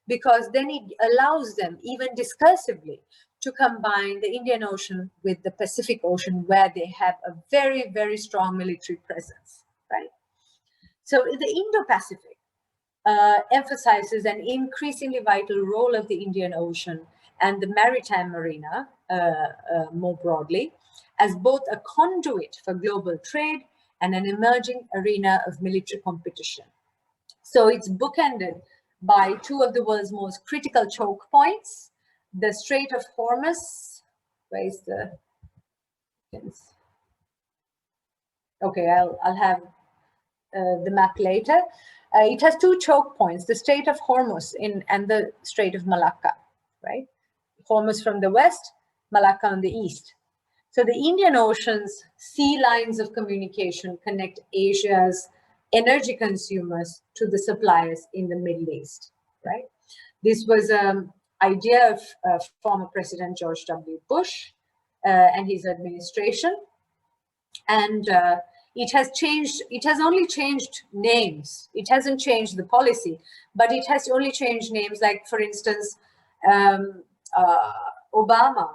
because then it allows them, even discursively, to combine the Indian Ocean with the Pacific Ocean, where they have a very, very strong military presence, right? So the Indo-Pacific emphasizes an increasingly vital role of the Indian Ocean and the maritime arena more broadly, as both a conduit for global trade and an emerging arena of military competition. So it's bookended by two of the world's most critical choke points, the Strait of Hormuz. Where is the... Okay, I'll have the map later. It has two choke points, the Strait of Hormuz and the Strait of Malacca, right? Hormuz from the west, Malacca on the east. So the Indian Ocean's sea lines of communication connect Asia's energy consumers to the suppliers in the Middle East, right? This was an idea of former President George W. Bush and his administration. And it has only changed names. It hasn't changed the policy, but it has only changed names. Like, for instance, Obama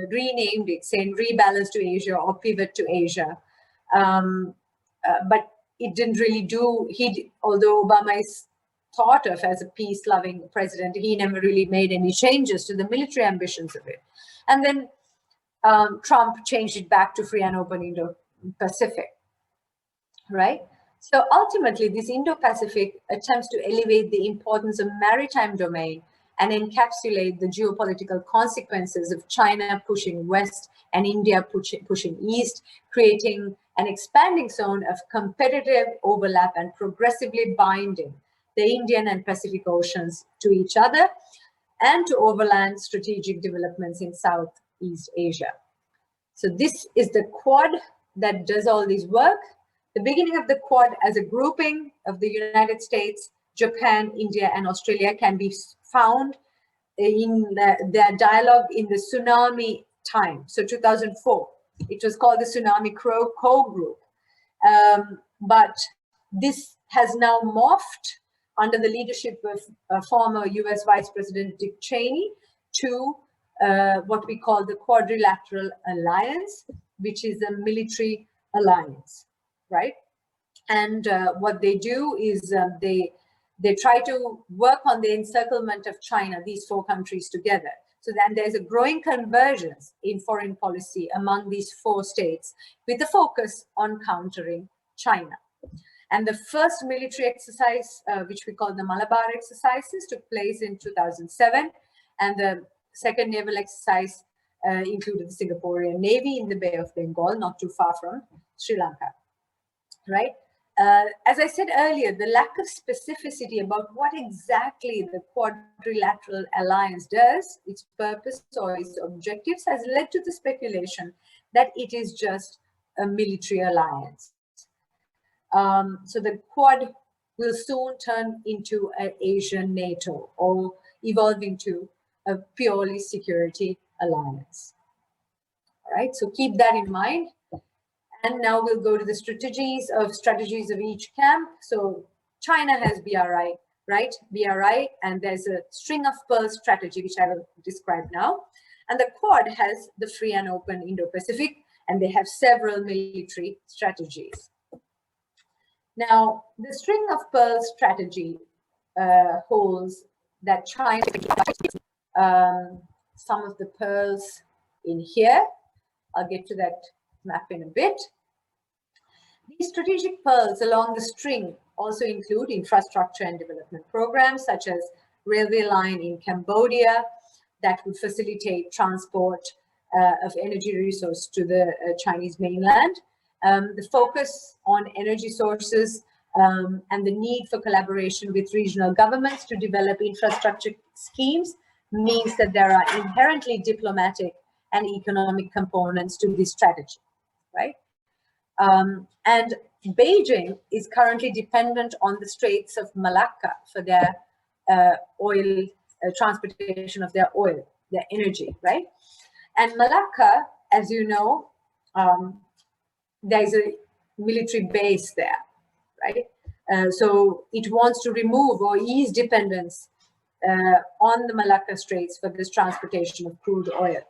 renamed it, saying rebalance to Asia or pivot to Asia. But it didn't really do, although Obama is thought of as a peace-loving president, he never really made any changes to the military ambitions of it. And then Trump changed it back to Free and Open Indo-Pacific, right? So ultimately, this Indo-Pacific attempts to elevate the importance of maritime domain and encapsulate the geopolitical consequences of China pushing west and India pushing east, creating an expanding zone of competitive overlap and progressively binding the Indian and Pacific Oceans to each other and to overland strategic developments in Southeast Asia. So this is the Quad that does all this work. The beginning of the Quad as a grouping of the United States, Japan, India, and Australia can be found in their dialogue in the tsunami time. So 2004, it was called the Tsunami Core Group. But this has now morphed under the leadership of former US Vice President Dick Cheney to what we call the Quadrilateral Alliance, which is a military alliance, right? And what they do is they try to work on the encirclement of China, these four countries together. So then there's a growing convergence in foreign policy among these four states with a focus on countering China. And the first military exercise, which we call the Malabar exercises, took place in 2007. And the second naval exercise included the Singaporean Navy in the Bay of Bengal, not too far from Sri Lanka, right? As I said earlier, the lack of specificity about what exactly the Quadrilateral Alliance does, its purpose or its objectives, has led to the speculation that it is just a military alliance. So the Quad will soon turn into an Asian NATO, or evolve into a purely security alliance. All right, so keep that in mind. And now we'll go to the strategies of each camp. So China has BRI, right? BRI, and there's a string of pearls strategy, which I will describe now. And the Quad has the free and open Indo-Pacific, and they have several military strategies. Now, the string of pearls strategy holds that China, some of the pearls in here. I'll get to that map in a bit. These strategic pearls along the string also include infrastructure and development programs, such as railway line in Cambodia that would facilitate transport of energy resource to the Chinese mainland. The focus on energy sources and the need for collaboration with regional governments to develop infrastructure schemes means that there are inherently diplomatic and economic components to this strategy, right? And Beijing is currently dependent on the Straits of Malacca for their oil, transportation of their oil, their energy, right? And Malacca, as you know, there's a military base there, right? So it wants to remove or ease dependence on the Malacca Straits for this transportation of crude oil,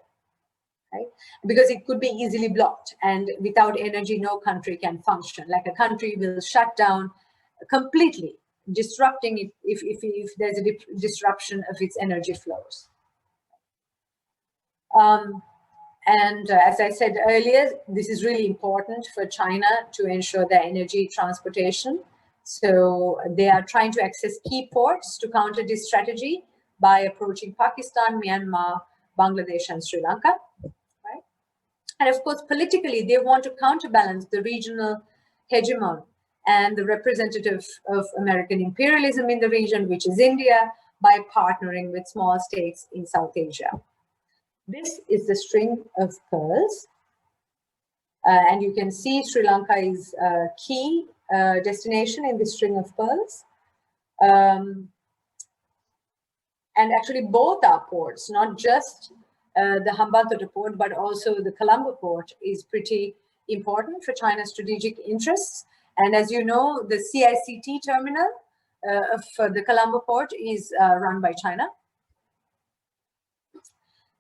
right? Because it could be easily blocked, and without energy, no country can function. Like a country will shut down completely, disrupting it if there's a disruption of its energy flows. As I said earlier, this is really important for China to ensure their energy transportation. So they are trying to access key ports to counter this strategy by approaching Pakistan, Myanmar, Bangladesh, and Sri Lanka. Right? And of course, politically, they want to counterbalance the regional hegemon and the representative of American imperialism in the region, which is India, by partnering with small states in South Asia. This is the string of pearls. And you can see Sri Lanka is a key destination in this string of pearls. And actually both our ports, not just the Hambantota port, but also the Colombo port is pretty important for China's strategic interests. And as you know, the CICT terminal of the Colombo port is run by China.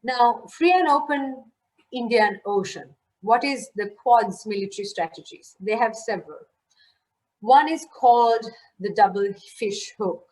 Now, free and open Indian Ocean. What is the Quad's military strategies? They have several. One is called the double fish hook.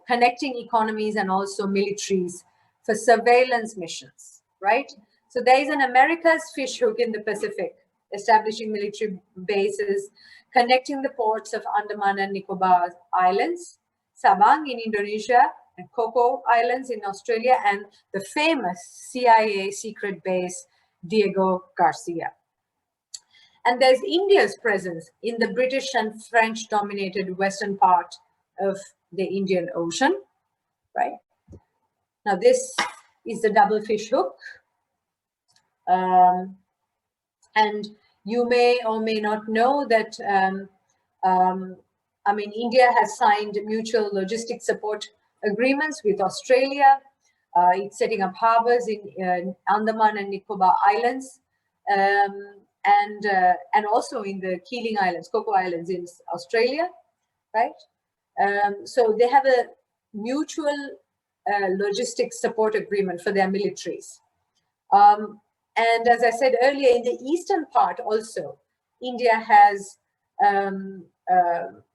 Connecting economies and also militaries for surveillance missions, right? So there is an America's fish hook in the Pacific, establishing military bases, connecting the ports of Andaman and Nicobar Islands, Sabang in Indonesia, and Coco Islands in Australia, and the famous CIA secret base, Diego Garcia. And there's India's presence in the British and French-dominated western part of the Indian Ocean, right? Now, this is the double fish hook. And you may or may not know that, India has signed mutual logistic support agreements with Australia. It's setting up harbors in Andaman and Nicobar Islands, and also in the Keeling Islands, Coco Islands in Australia, right? So they have a mutual logistics support agreement for their militaries. And as I said earlier, in the eastern part also, India has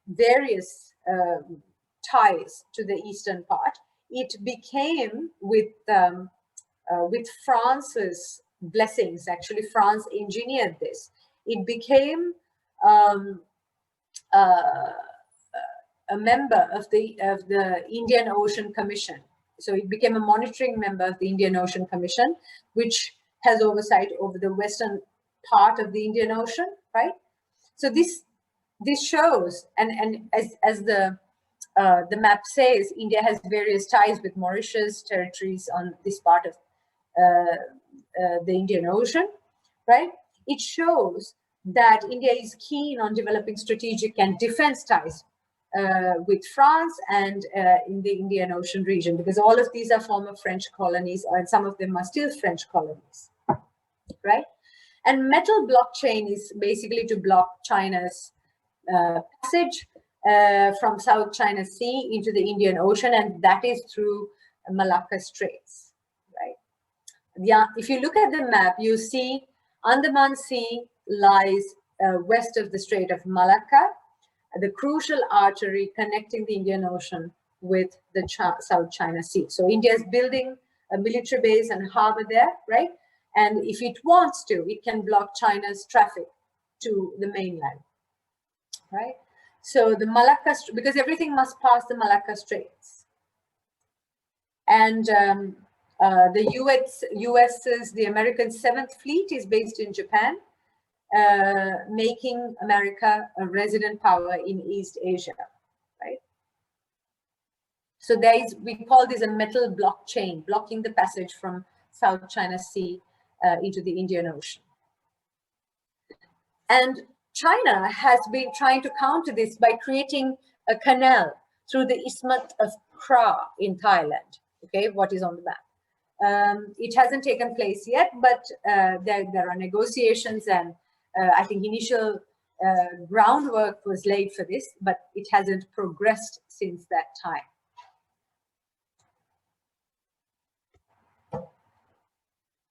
various ties to the eastern part. It became with France's blessings. Actually, France engineered this. It became a member of the Indian Ocean Commission. So it became a monitoring member of the Indian Ocean Commission, which has oversight over the western part of the Indian Ocean, right? So this shows, and as the map says, India has various ties with Mauritius, territories on this part of the Indian Ocean, right? It shows that India is keen on developing strategic and defense ties with France and in the Indian Ocean region, because all of these are former French colonies, and some of them are still French colonies, right? And metal blockchain is basically to block China's passage from South China Sea into the Indian Ocean, and that is through Malacca Straits, right? Yeah, if you look at the map, you see Andaman Sea lies west of the Strait of Malacca, the crucial artery connecting the Indian Ocean with the South China Sea. So India is building a military base and harbor there, right? And if it wants to, it can block China's traffic to the mainland, right? So the Malacca, because everything must pass the Malacca Straits. And the American 7th Fleet is based in Japan, making America a resident power in East Asia, right? So we call this a metal blockchain, blocking the passage from South China Sea into the Indian Ocean. And China has been trying to counter this by creating a canal through the Isthmus of Kra in Thailand, okay, what is on the map. It hasn't taken place yet, but there are negotiations, and I think initial groundwork was laid for this, but it hasn't progressed since that time.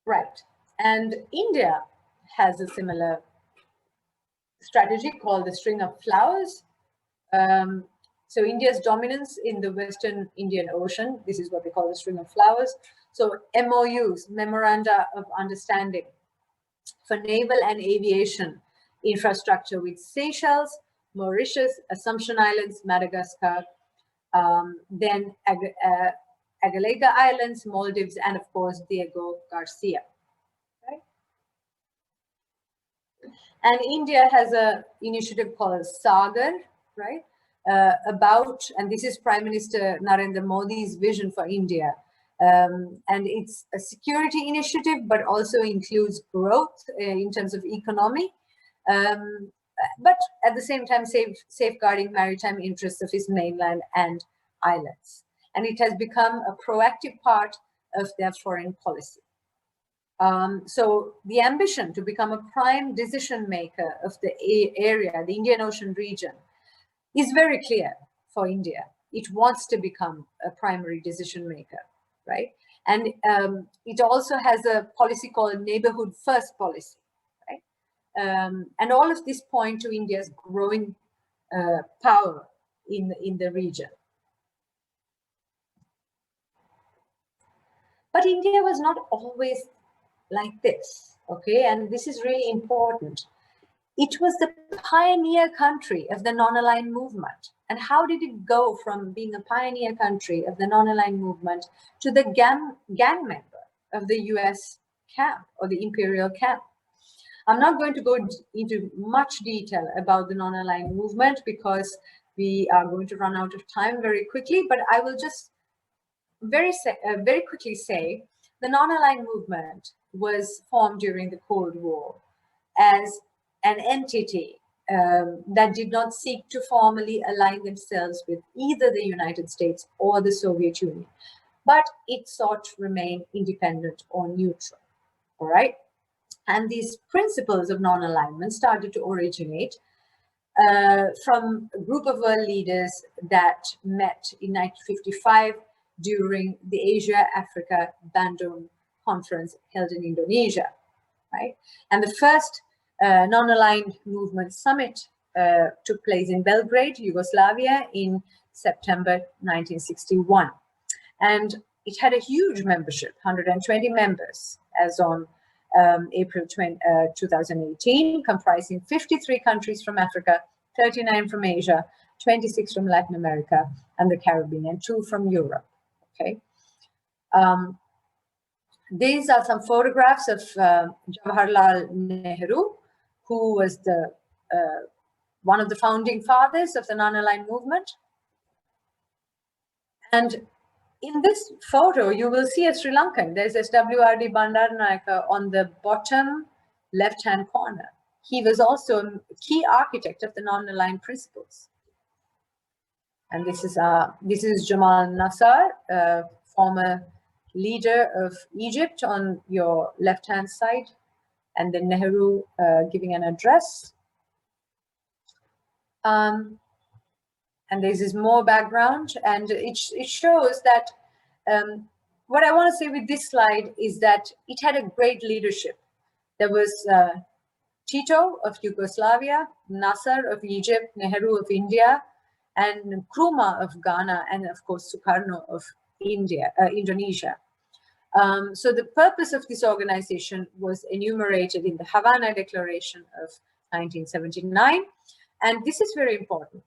Right, and India has a similar strategy called the string of flowers. So India's dominance in the Western Indian Ocean, this is what they call the string of flowers. So MOUs, Memoranda of Understanding, for naval and aviation infrastructure with Seychelles, Mauritius, Assumption Islands, Madagascar, then Agalega Islands, Maldives, and of course, Diego Garcia. Right? And India has an initiative called Sagar, right? And this is Prime Minister Narendra Modi's vision for India. And it's a security initiative, but also includes growth in terms of economy, but at the same time safeguarding maritime interests of its mainland and islands. And it has become a proactive part of their foreign policy. So the ambition to become a prime decision maker of the area, the Indian Ocean region, is very clear for India. It wants to become a primary decision maker, right? And it also has a policy called Neighborhood First policy, right? And all of this point to India's growing power in the region. But India was not always like this, okay? And this is really important. It was the pioneer country of the non-aligned movement. And how did it go from being a pioneer country of the non-aligned movement to the gang member of the US camp or the imperial camp? I'm not going to go into much detail about the non-aligned movement because we are going to run out of time very quickly, but I will just very quickly say the non-aligned movement was formed during the Cold War as an entity that did not seek to formally align themselves with either the United States or the Soviet Union, but it sought to remain independent or neutral, all right? And these principles of non-alignment started to originate from a group of world leaders that met in 1955 during the Asia-Africa Bandung Conference held in Indonesia, right? And the first non-aligned movement summit took place in Belgrade, Yugoslavia in September 1961. And it had a huge membership, 120 members, as on April 2018, comprising 53 countries from Africa, 39 from Asia, 26 from Latin America and the Caribbean, and 2 from Europe, okay? These are some photographs of Jawaharlal Nehru, who was the one of the founding fathers of the non-aligned movement. And in this photo, you will see a Sri Lankan. There's S.W.R.D. Bandaranaike on the bottom left-hand corner. He was also a key architect of the non-aligned principles. And this is Jamal Nasser, former leader of Egypt on your left-hand side, and then Nehru giving an address. And this is more background, and it shows that what I want to say with this slide is that it had a great leadership. There was Tito of Yugoslavia, Nasser of Egypt, Nehru of India, and Nkrumah of Ghana, and of course Sukarno of Indonesia. So the purpose of this organization was enumerated in the Havana Declaration of 1979, and this is very important: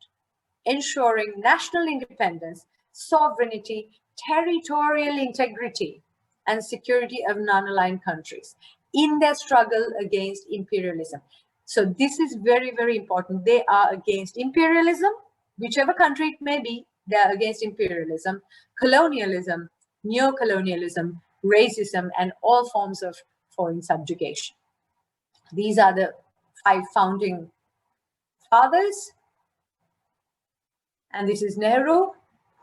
ensuring national independence, sovereignty, territorial integrity, and security of non-aligned countries in their struggle against imperialism. So this is very, very important. They are against imperialism, whichever country it may be. They are against imperialism, colonialism, neo-colonialism, racism, and all forms of foreign subjugation. These are the 5 founding fathers. And this is Nehru,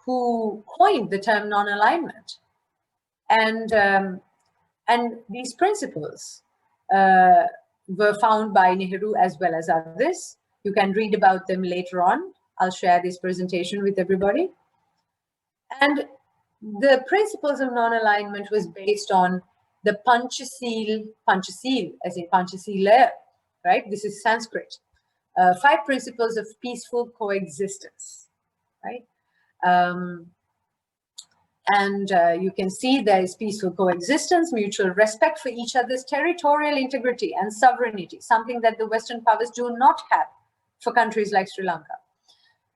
who coined the term non-alignment. And these principles were found by Nehru as well as others. You can read about them later on. I'll share this presentation with everybody. And the principles of non-alignment was based on the Panchasheel, as in Panchashila, right? This is Sanskrit. 5 principles of peaceful coexistence, right? You can see there is peaceful coexistence, mutual respect for each other's territorial integrity and sovereignty, something that the Western powers do not have for countries like Sri Lanka.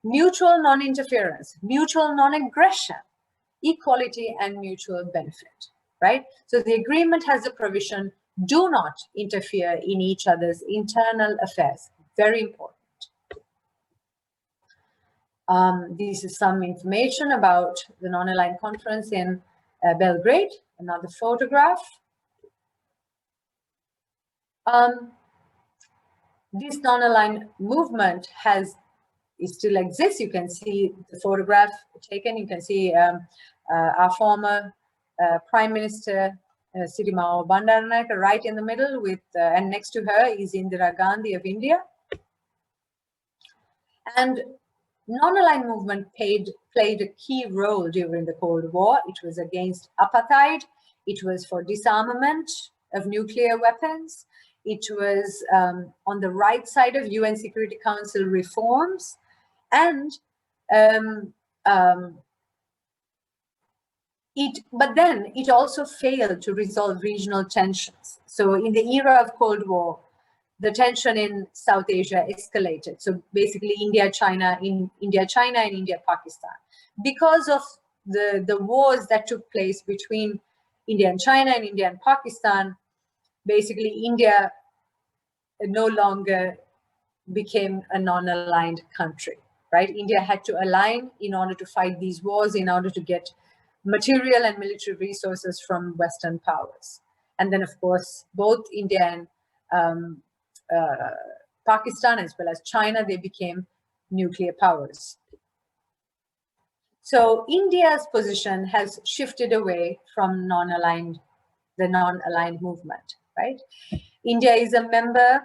Mutual non-interference, mutual non-aggression, equality, and mutual benefit, right? So the agreement has a provision: do not interfere in each other's internal affairs. Very important. This is some information about the non-aligned conference in Belgrade. Another photograph. This non-aligned movement it still exists. You can see the photograph taken. You can see our former Prime Minister Sirimao Bandaranaike right in the middle, with and next to her is Indira Gandhi of India. And non-aligned movement played a key role during the Cold War. It was against apartheid. It was for disarmament of nuclear weapons. It was on the right side of UN Security Council reforms. And but then it also failed to resolve regional tensions. So in the era of Cold War, the tension in South Asia escalated. So basically India, China, and India, Pakistan. Because of the wars that took place between India and China and India and Pakistan, basically India no longer became a non-aligned country, right? India had to align in order to fight these wars, in order to get material and military resources from Western powers. And then, of course, both India and Pakistan, as well as China, they became nuclear powers. So India's position has shifted away from the non-aligned movement, right? India is a member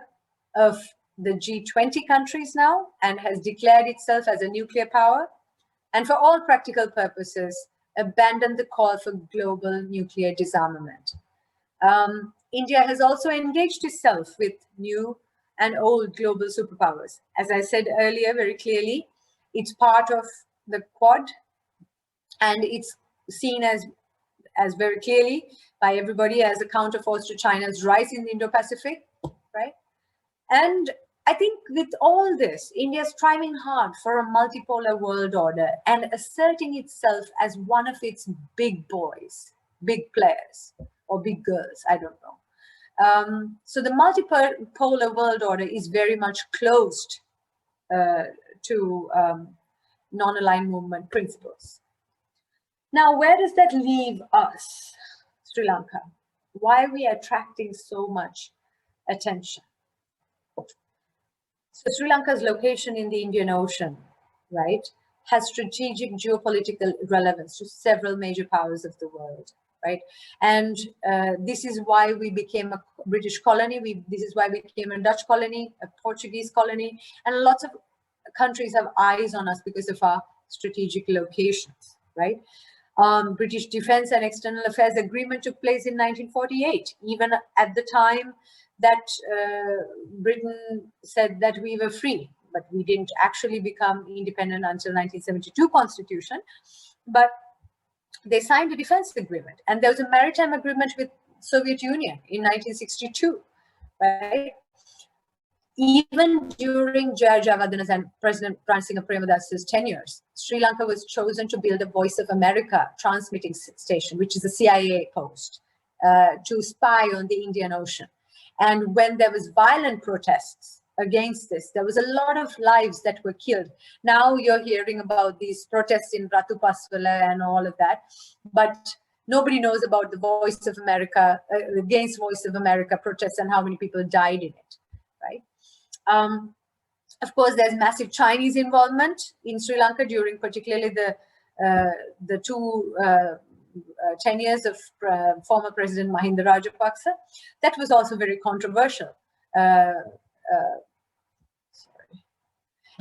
of the G20 countries now and has declared itself as a nuclear power, and for all practical purposes, abandoned the call for global nuclear disarmament. India has also engaged itself with new and old global superpowers. As I said earlier very clearly, it's part of the Quad, and it's seen as very clearly by everybody as a counterforce to China's rise in the Indo-Pacific, right? And I think with all this, India is striving hard for a multipolar world order and asserting itself as one of its big boys, big players, or big girls, I don't know. So the multipolar world order is very much closed to non-aligned movement principles. Now, where does that leave us, Sri Lanka? Why are we attracting so much attention? So Sri Lanka's location in the Indian Ocean, right? has strategic geopolitical relevance to several major powers of the world, right? And this is why we became a British colony. This is why we became a Dutch colony, a Portuguese colony, and lots of countries have eyes on us because of our strategic locations, right? British Defence and External Affairs Agreement took place in 1948, even at the time that Britain said that we were free, but we didn't actually become independent until 1972 Constitution. But they signed a defense agreement, and there was a maritime agreement with Soviet Union in 1962, right? Even during Jayawardena's and President Ranasinghe Premadasa's tenures, Sri Lanka was chosen to build a Voice of America transmitting station, which is a CIA post, to spy on the Indian Ocean. And when there was violent protests against this, there was a lot of lives that were killed. Now you're hearing about these protests in Ratu Paswala and all of that, but nobody knows about the Voice of America, against Voice of America protests and how many people died in it, right? Of course, there's massive Chinese involvement in Sri Lanka during particularly the two tenures of former President Mahinda Rajapaksa. That was also very controversial.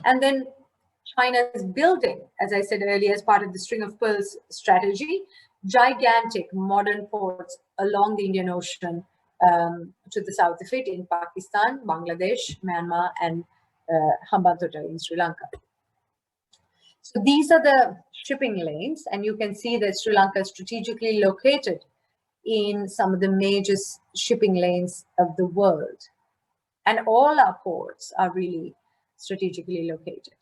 And then China's building, as I said earlier, as part of the String of Pearls strategy, gigantic modern ports along the Indian Ocean to the south of it in Pakistan, Bangladesh, Myanmar, and Hambantota in Sri Lanka. So these are the shipping lanes, and you can see that Sri Lanka is strategically located in some of the major shipping lanes of the world. And all our ports are really strategically located.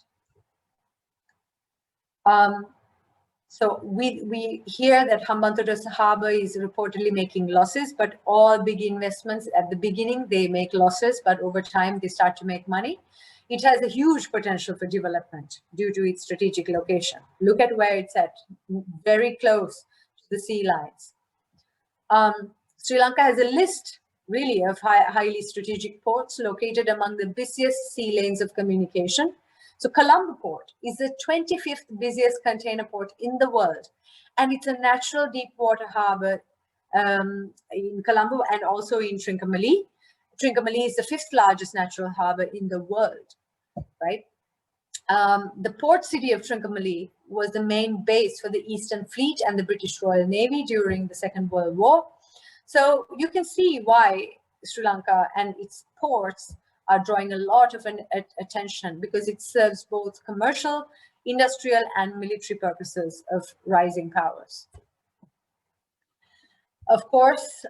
So we hear that Hambantota Harbour is reportedly making losses, but all big investments at the beginning, they make losses, but over time they start to make money. It has a huge potential for development due to its strategic location. Look at where it's at, very close to the sea lines. Sri Lanka has a list really of highly strategic ports located among the busiest sea lanes of communication. So Colombo Port is the 25th busiest container port in the world, and it's a natural deep water harbor in Colombo and also in Trincomalee. Trincomalee is the 5th largest natural harbor in the world, right? The port city of Trincomalee was the main base for the Eastern Fleet and the British Royal Navy during the Second World War. So you can see why Sri Lanka and its ports are drawing a lot of attention, because it serves both commercial, industrial, and military purposes of rising powers. Of course,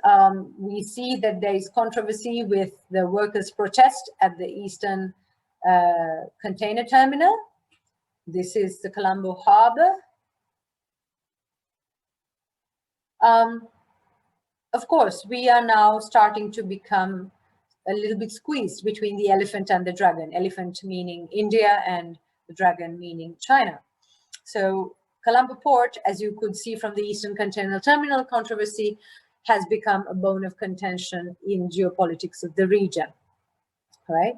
we see that there is controversy with the workers' protest at the Eastern Container Terminal. This is the Colombo Harbour. Of course, we are now starting to become a little bit squeezed between the elephant and the dragon. Elephant meaning India and the dragon meaning China. So Colombo Port, as you could see from the Eastern Container Terminal controversy, has become a bone of contention in geopolitics of the region, right?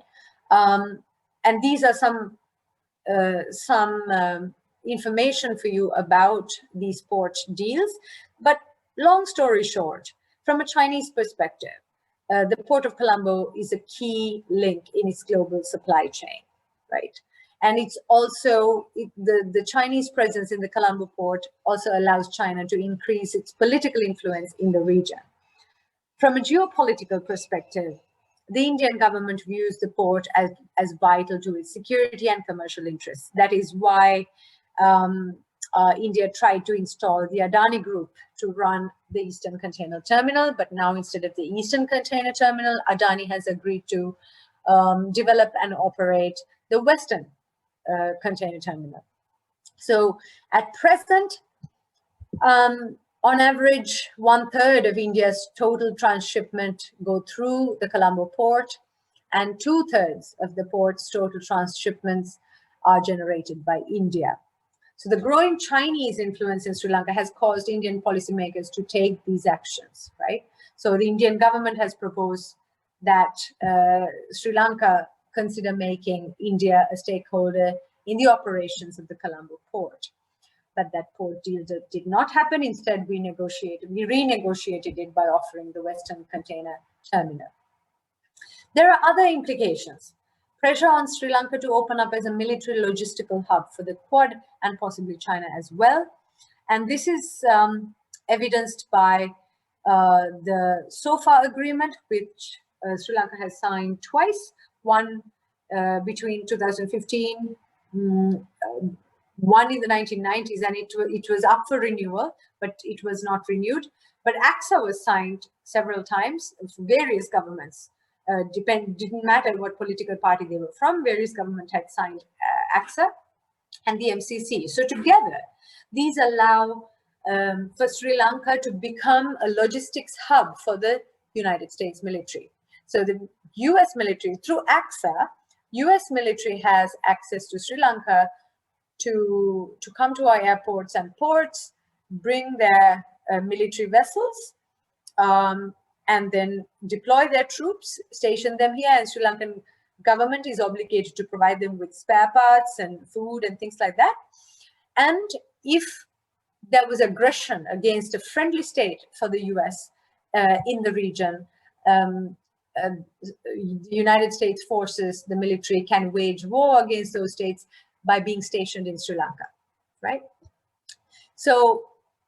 And these are some information for you about these port deals. But long story short, from a Chinese perspective, the Port of Colombo is a key link in its global supply chain, right? And it's also, the Chinese presence in the Colombo port also allows China to increase its political influence in the region. From a geopolitical perspective, the Indian government views the port as vital to its security and commercial interests. That is why India tried to install the Adani Group to run the Eastern Container Terminal, but now instead of the Eastern Container Terminal, Adani has agreed to develop and operate the Western Container Terminal. So at present, on average, 1/3 of India's total transshipment go through the Colombo port, and 2/3 of the port's total transshipments are generated by India. So the growing Chinese influence in Sri Lanka has caused Indian policymakers to take these actions, right? So the Indian government has proposed that Sri Lanka consider making India a stakeholder in the operations of the Colombo port. But that port deal did not happen. Instead, we renegotiated it by offering the Western Container Terminal. There are other implications. Pressure on Sri Lanka to open up as a military logistical hub for the Quad and possibly China as well. And this is evidenced by the SOFA agreement, which Sri Lanka has signed twice, one between 2015, one in the 1990s, and it was up for renewal, but it was not renewed. But AXA was signed several times, various governments. Didn't matter what political party they were from, various governments had signed AXA and the MCC. So together, these allow for Sri Lanka to become a logistics hub for the United States military. So the US military, through AXA, US military has access to Sri Lanka to come to our airports and ports, bring their military vessels, and then deploy their troops, station them here, and Sri Lankan government is obligated to provide them with spare parts and food and things like that. And if there was aggression against a friendly state for the US in the region, the United States forces, the military, can wage war against those states by being stationed in Sri Lanka, right? So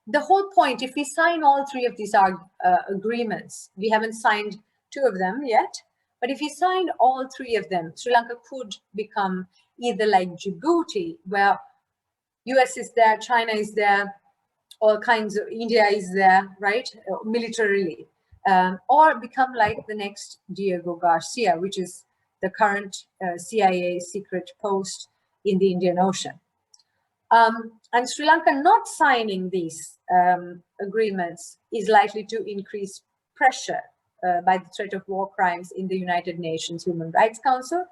the whole point, if we sign all three of these agreements, we haven't signed two of them yet, but if we signed all three of them, Sri Lanka could become either like Djibouti, where US is there, China is there, all kinds of, India is there, right, militarily, or become like the next Diego Garcia, which is the current CIA secret post in the Indian Ocean. And Sri Lanka not signing these agreements is likely to increase pressure by the threat of war crimes in the United Nations Human Rights Council.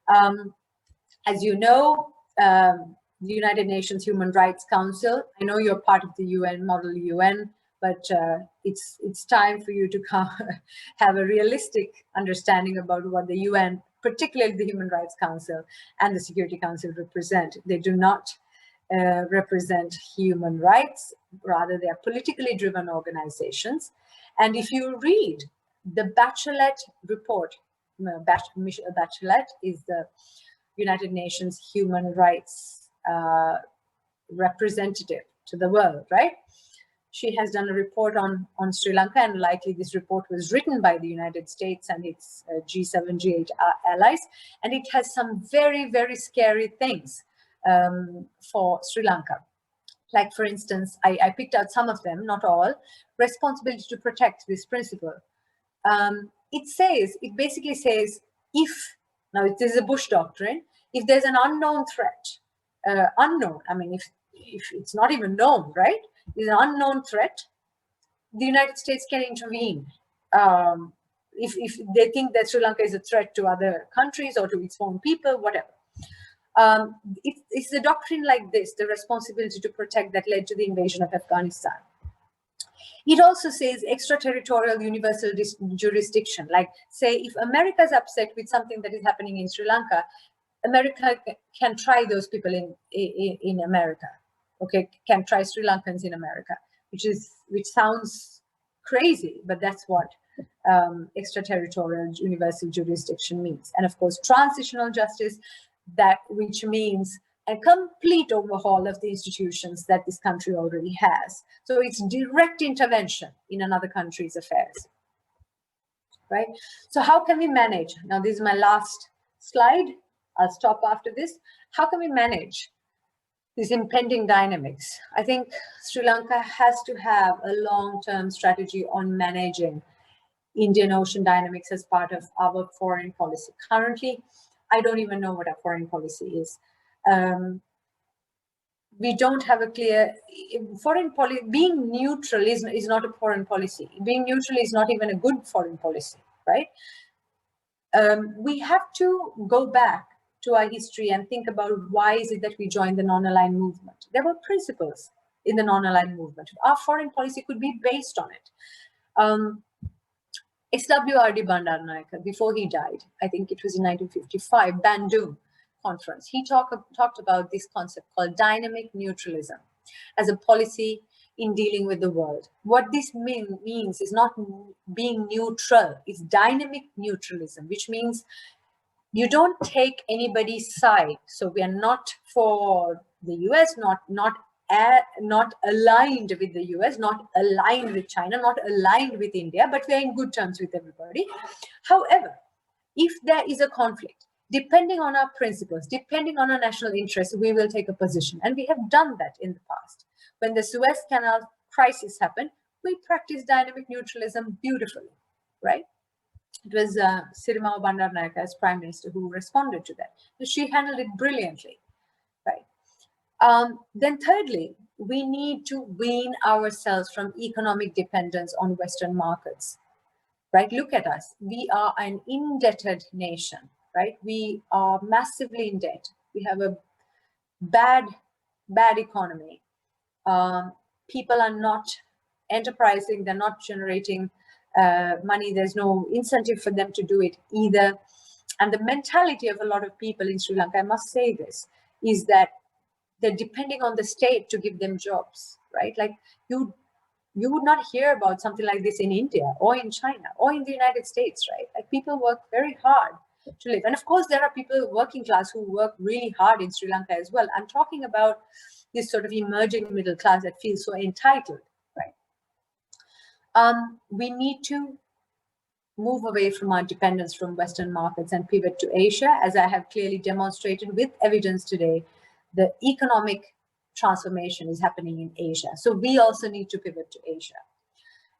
As you know, the United Nations Human Rights Council, I know you're part of the UN, model UN, but it's time for you to have a realistic understanding about what the UN, particularly the Human Rights Council and the Security Council, represent. They do not represent human rights, rather they are politically driven organizations. And if you read the Bachelet report, Bachelet is the United Nations Human Rights representative to the world, right? She has done a report on Sri Lanka, and likely this report was written by the United States and its G7, G8 allies, and it has some very, very scary things for Sri Lanka. Like, for instance, I picked out some of them, not all. Responsibility to protect, this principle. It basically says, if, now this is a Bush doctrine, if there's an unknown threat, unknown, I mean, if it's not even known, right? There's an unknown threat, the United States can intervene. If they think that Sri Lanka is a threat to other countries or to its own people, whatever. It's a doctrine like this, the responsibility to protect, that led to the invasion of Afghanistan. It also says extraterritorial universal jurisdiction, like, say, if America is upset with something that is happening in Sri Lanka, America can try those people in America, okay, can try Sri Lankans in America, which sounds crazy, but that's what extraterritorial universal jurisdiction means. And of course, transitional justice, which means a complete overhaul of the institutions that this country already has. So it's direct intervention in another country's affairs, right? So how can we manage? Now, this is my last slide. I'll stop after this. How can we manage these impending dynamics? I think Sri Lanka has to have a long-term strategy on managing Indian Ocean dynamics as part of our foreign policy. Currently, I don't even know what our foreign policy is. We don't have a clear foreign policy. Being neutral is not a foreign policy. Being neutral is not even a good foreign policy, right? We have to go back to our history and think about why is it that we joined the non-aligned movement. There were principles in the non-aligned movement. Our foreign policy could be based on it. SWRD Bandaranaike, before he died, I think it was in 1955, Bandung, conference, he talked about this concept called dynamic neutralism as a policy in dealing with the world. What this means is not being neutral, it's dynamic neutralism, which means you don't take anybody's side. So we are not for the US, not aligned with the US, not aligned with China, not aligned with India, but we are in good terms with everybody. However, if there is a conflict, depending on our principles, depending on our national interests, we will take a position. And we have done that in the past. When the Suez Canal crisis happened, we practiced dynamic neutralism beautifully, right? It was Sirimao Bandaranaike as Prime Minister who responded to that. She handled it brilliantly, right? Then thirdly, we need to wean ourselves from economic dependence on Western markets, right? Look at us. We are an indebted nation, right? We are massively in debt. We have a bad economy. People are not enterprising. They're not generating money. There's no incentive for them to do it either. And the mentality of a lot of people in Sri Lanka, I must say this, is that they're depending on the state to give them jobs, right? Like you would not hear about something like this in India or in China or in the United States, right? Like people work very hard to live. And of course, there are people working class who work really hard in Sri Lanka as well. I'm talking about this sort of emerging middle class that feels so entitled, right? We need to move away from our dependence from Western markets and pivot to Asia, as I have clearly demonstrated with evidence today. The economic transformation is happening in Asia. So we also need to pivot to Asia.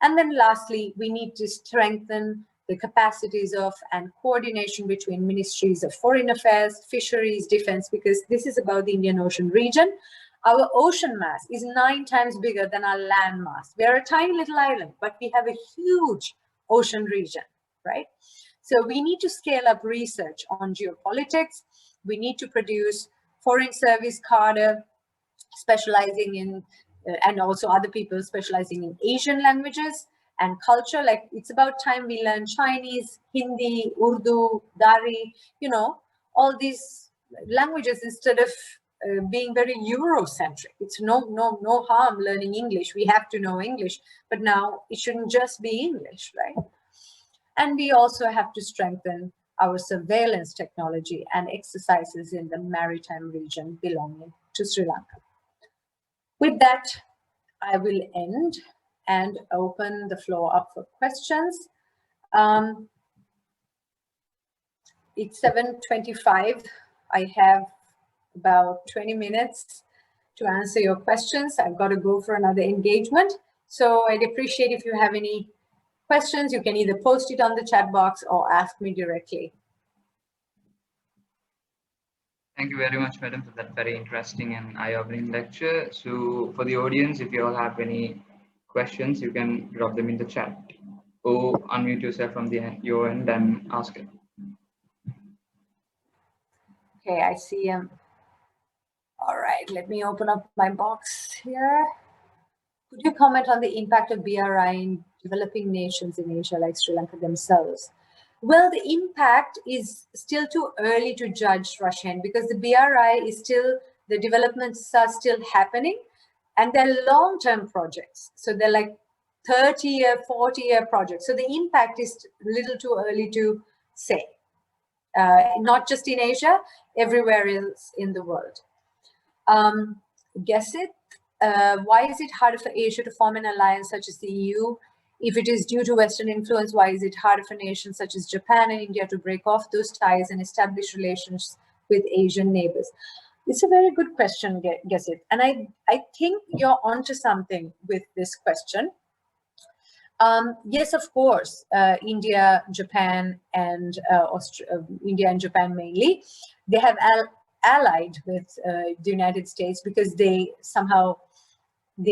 And then lastly, we need to strengthen the capacities of and coordination between ministries of foreign affairs, fisheries, defense, because this is about the Indian Ocean region. Our ocean mass is 9 times bigger than our land mass. We are a tiny little island, but we have a huge ocean region, right? So we need to scale up research on geopolitics. We need to produce foreign service cadre specializing in, and also other people specializing in Asian languages and culture. Like it's about time we learn Chinese, Hindi, Urdu, Dari, you know, all these languages instead of being very Eurocentric. It's no harm learning English. We have to know English, but now it shouldn't just be English, right? And we also have to strengthen our surveillance technology and exercises in the maritime region belonging to Sri Lanka. With that, I will end and open the floor up for questions. It's 7:25. I have about 20 minutes to answer your questions. I've got to go for another engagement. So I'd appreciate if you have any questions. You can either post it on the chat box or ask me directly. Thank you very much, madam, for that very interesting and eye-opening lecture. So for the audience, if you all have any questions, you can drop them in the chat or unmute yourself from your end and ask it. Okay, I see him. All right, let me open up my box here. Could you comment on the impact of BRI in developing nations in Asia like Sri Lanka themselves? Well, the impact is still too early to judge, Rushan, because the BRI is still, the developments are still happening and they're long-term projects. So they're like 30-year, 40-year projects. So the impact is a little too early to say. Not just in Asia, everywhere else in the world. Guess it. Why is it harder for Asia to form an alliance such as the EU? If it is due to Western influence, why is it harder for nations such as Japan and India to break off those ties and establish relations with Asian neighbors? It's a very good question, guess it. And I think you're onto something with this question. Yes, of course, India, Japan, and India and Japan mainly, they have allied with the United States because they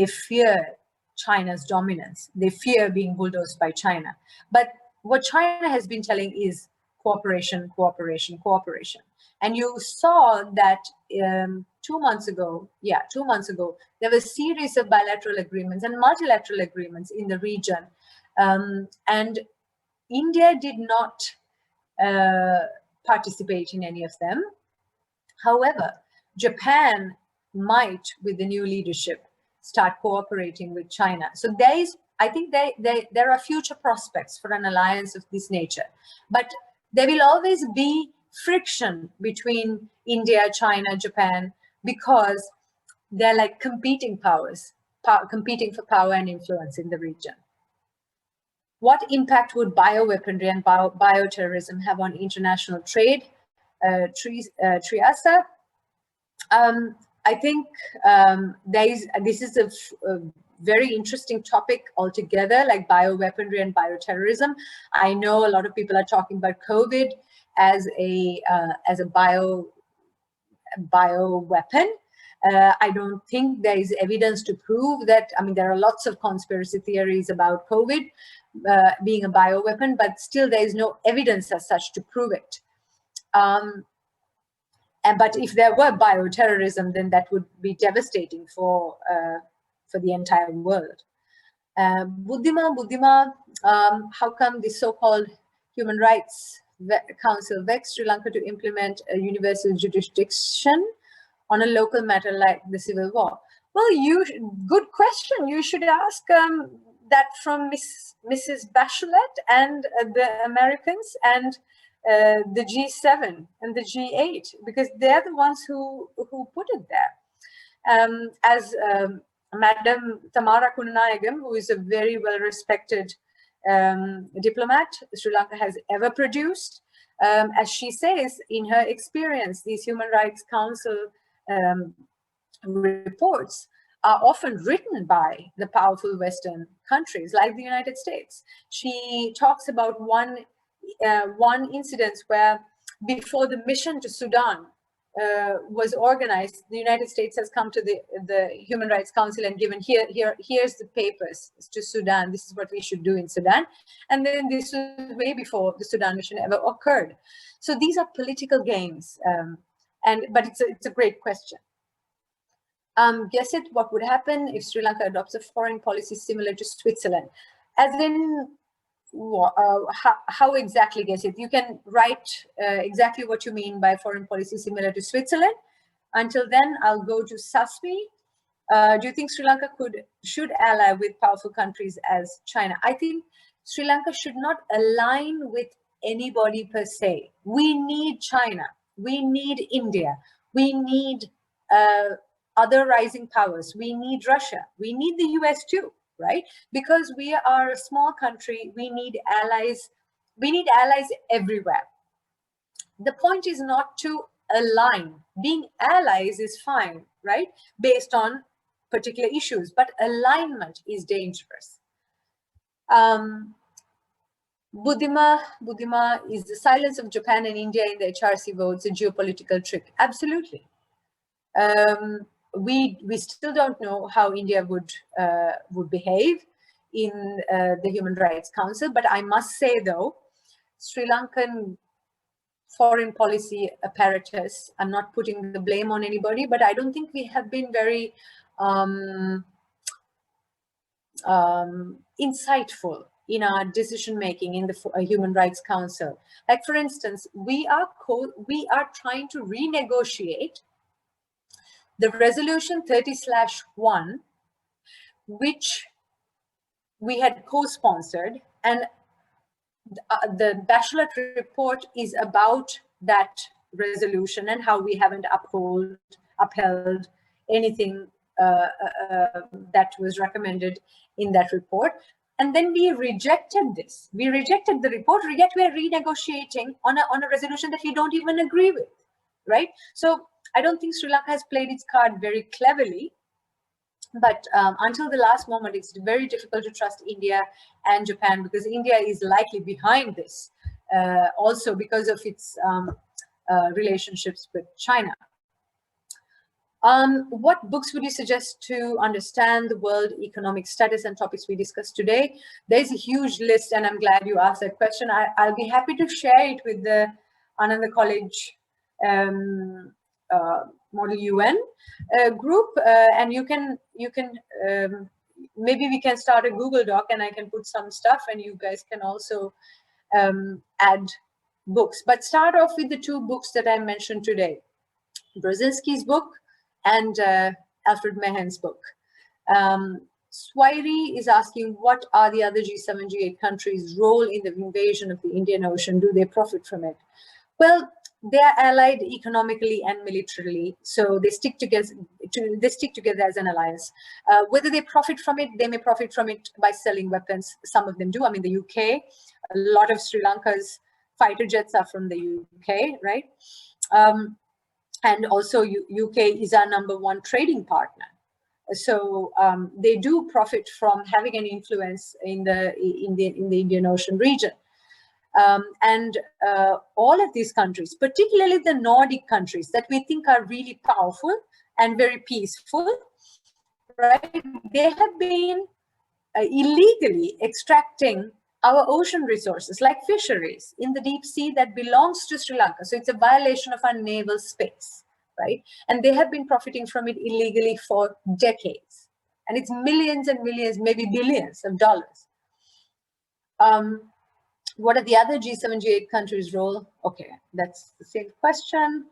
fear China's dominance. They fear being bulldozed by China. But what China has been telling is cooperation, cooperation, cooperation. And you saw that 2 months ago, there were a series of bilateral agreements and multilateral agreements in the region. And India did not participate in any of them. However, Japan might, with the new leadership, start cooperating with China. So I think there are future prospects for an alliance of this nature, but there will always be friction between India, China, Japan, because they're like competing powers, competing for power and influence in the region. What impact would bioweaponry and bioterrorism have on international trade? Triasa. I think this is a very interesting topic altogether, like bioweaponry and bioterrorism. I know a lot of people are talking about COVID as a bioweapon. I don't think there is evidence to prove that. I mean, there are lots of conspiracy theories about COVID being a bioweapon, but still there is no evidence as such to prove it. But if there were bioterrorism, then that would be devastating for the entire world. Buddhima, how come the so-called Human Rights Council begs Sri Lanka to implement a universal jurisdiction on a local matter like the civil war? Well, good question. You should ask that from Mrs. Bachelet and the Americans and the G7 and the G8, because they're the ones who put it there. As Madam Tamara Kunnanayagam, who is a very well-respected diplomat Sri Lanka has ever produced, as she says, in her experience, these Human Rights Council reports are often written by the powerful Western countries like the United States. She talks about one incident where, before the mission to Sudan was organized, the United States has come to the Human Rights Council and given here's the papers to Sudan. This is what we should do in Sudan. And then this was way before the Sudan mission ever occurred. So these are political games, but it's a great question. Guess it, what would happen if Sri Lanka adopts a foreign policy similar to Switzerland? As in, how exactly, guess it? You can write exactly what you mean by foreign policy similar to Switzerland. Until then, I'll go to Sasmi. Do you think Sri Lanka should ally with powerful countries as China? I think Sri Lanka should not align with anybody per se. We need China. We need India. We need other rising powers. We need Russia. We need the US too, right? Because we are a small country, we need allies. We need allies everywhere. The point is not to align. Being allies is fine, right? Based on particular issues, but alignment is dangerous. Buddhima, is the silence of Japan and India in the HRC votes a geopolitical trick? Absolutely. We still don't know how India would behave in the Human Rights Council, but I must say though, Sri Lankan foreign policy apparatus, I'm not putting the blame on anybody, but I don't think we have been very insightful in our decision making in the Human Rights Council. Like, for instance, we are trying to renegotiate the resolution 30/1, which we had co-sponsored, and the Bachelet report is about that resolution and how we haven't upheld anything that was recommended in that report. And then we rejected this. We rejected the report, yet we're renegotiating on a resolution that we don't even agree with, right? So I don't think Sri Lanka has played its card very cleverly, but until the last moment, it's very difficult to trust India and Japan, because India is likely behind this, also because of its relationships with China. What books would you suggest to understand the world economic status and topics we discussed today? There's a huge list, and I'm glad you asked that question. I'll be happy to share it with the Ananda College Model UN group, and you can maybe we can start a Google Doc and I can put some stuff, and you guys can also add books. But start off with the two books that I mentioned today. Brzezinski's book and Alfred Mehen's book. Swairi is asking, what are the other G7, G8 countries' role in the invasion of the Indian Ocean? Do they profit from it? Well, they are allied economically and militarily, so they stick together. They stick together as an alliance. Whether they profit from it, they may profit from it by selling weapons. Some of them do. I mean, the UK, a lot of Sri Lanka's fighter jets are from the UK, right? And also, UK is our #1 trading partner. So they do profit from having an influence in the Indian Ocean region. And all of these countries, particularly the Nordic countries that we think are really powerful and very peaceful, right? They have been illegally extracting our ocean resources like fisheries in the deep sea that belongs to Sri Lanka. So it's a violation of our naval space, right? And they have been profiting from it illegally for decades. And it's millions and millions, maybe billions of dollars. What are the other G7, G8 countries' role? Okay, that's the same question.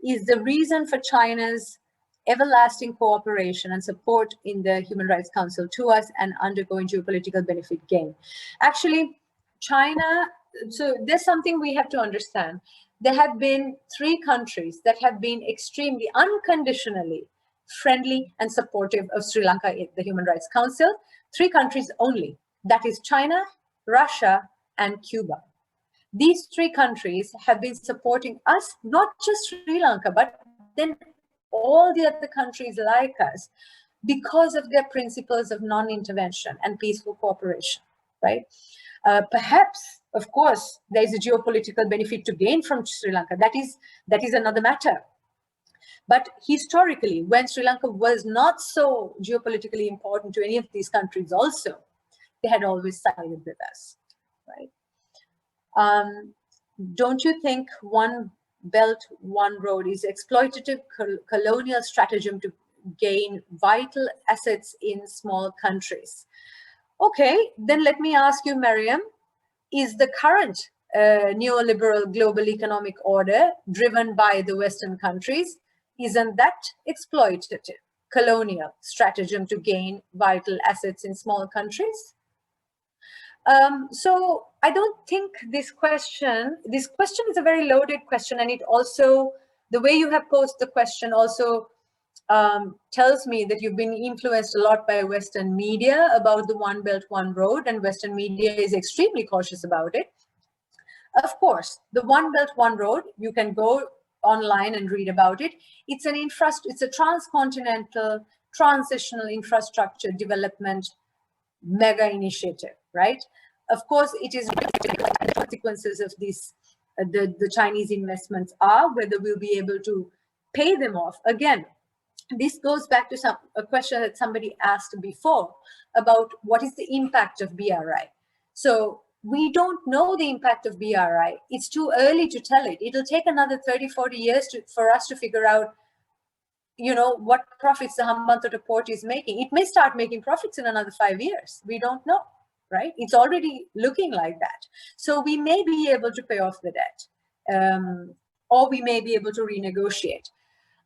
Is the reason for China's everlasting cooperation and support in the Human Rights Council to us and undergoing geopolitical benefit gain? Actually, China, so there's something we have to understand. There have been 3 countries that have been extremely unconditionally friendly and supportive of Sri Lanka in the Human Rights Council. 3 countries only. That is China, Russia, and Cuba. These 3 countries have been supporting us, not just Sri Lanka, but then all the other countries like us, because of their principles of non-intervention and peaceful cooperation, right? Perhaps, of course, there is a geopolitical benefit to gain from Sri Lanka. That is another matter. But historically, when Sri Lanka was not so geopolitically important to any of these countries also, they had always sided with us, right? Don't you think One Belt, One Road is exploitative colonial stratagem to gain vital assets in small countries? Okay, then let me ask you, Mariam, is the current neoliberal global economic order driven by the Western countries, isn't that exploitative colonial stratagem to gain vital assets in small countries? So I don't think this question is a very loaded question, and it also, the way you have posed the question also tells me that you've been influenced a lot by Western media about the One Belt, One Road, and Western media is extremely cautious about it. Of course, the One Belt, One Road, you can go online and read about it. It's a transcontinental transitional infrastructure development mega initiative, right? Of course, it is the consequences of this, the Chinese investments are, whether we'll be able to pay them off. Again, this goes back to a question that somebody asked before about what is the impact of BRI. So we don't know the impact of BRI. It's too early to tell it. It'll take another 30, 40 years for us to figure out, you know, what profits the Hambantota port is making. It may start making profits in another 5 years. We don't know, right? It's already looking like that. So we may be able to pay off the debt, or we may be able to renegotiate.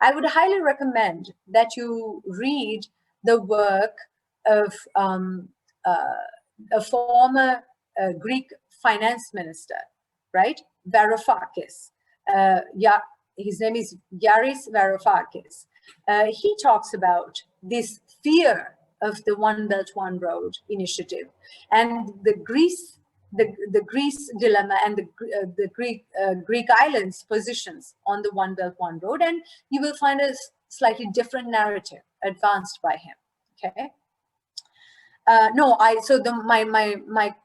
I would highly recommend that you read the work of a former Greek finance minister, right? Varoufakis. His name is Yaris Varoufakis. He talks about this fear of the One Belt, One Road initiative and the Greece dilemma and the Greek islands' positions on the One Belt, One Road, and you will find a slightly different narrative advanced by him. Okay.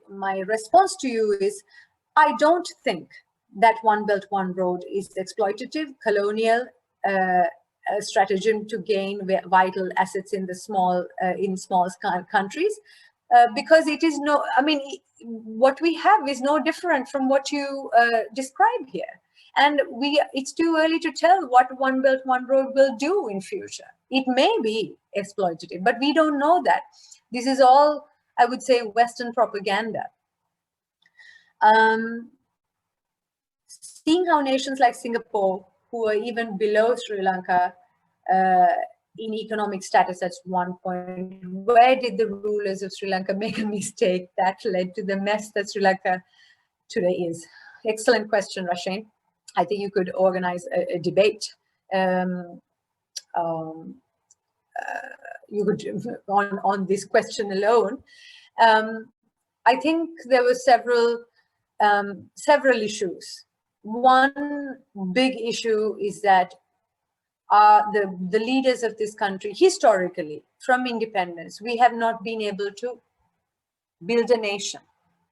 My response to you is, I don't think that One Belt, One Road is exploitative, colonial stratagem to gain vital assets in the small countries, because it is no. I mean, what we have is no different from what you describe here, and it's too early to tell what One Belt, One Road will do in future. It may be exploitative, but we don't know that. This is all, I would say, Western propaganda. Seeing how nations like Singapore, who are even below Sri Lanka in economic status at one point. Where did the rulers of Sri Lanka make a mistake that led to the mess that Sri Lanka today is? Excellent question, Rasheen. I think you could organize a debate. You could on this question alone. I think there were several issues. One big issue is that the leaders of this country, historically, from independence, we have not been able to build a nation.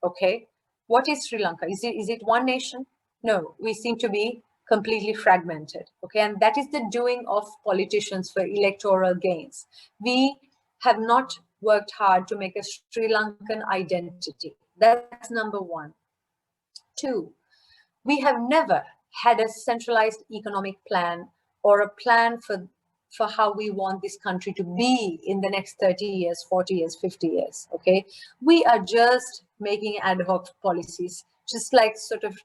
Okay, what is Sri Lanka? Is it one nation? No, we seem to be completely fragmented. Okay, and that is the doing of politicians for electoral gains. We have not worked hard to make a Sri Lankan identity. That's number one. Two, we have never had a centralized economic plan or a plan for how we want this country to be in the next 30 years, 40 years, 50 years, okay? We are just making ad hoc policies, just like sort of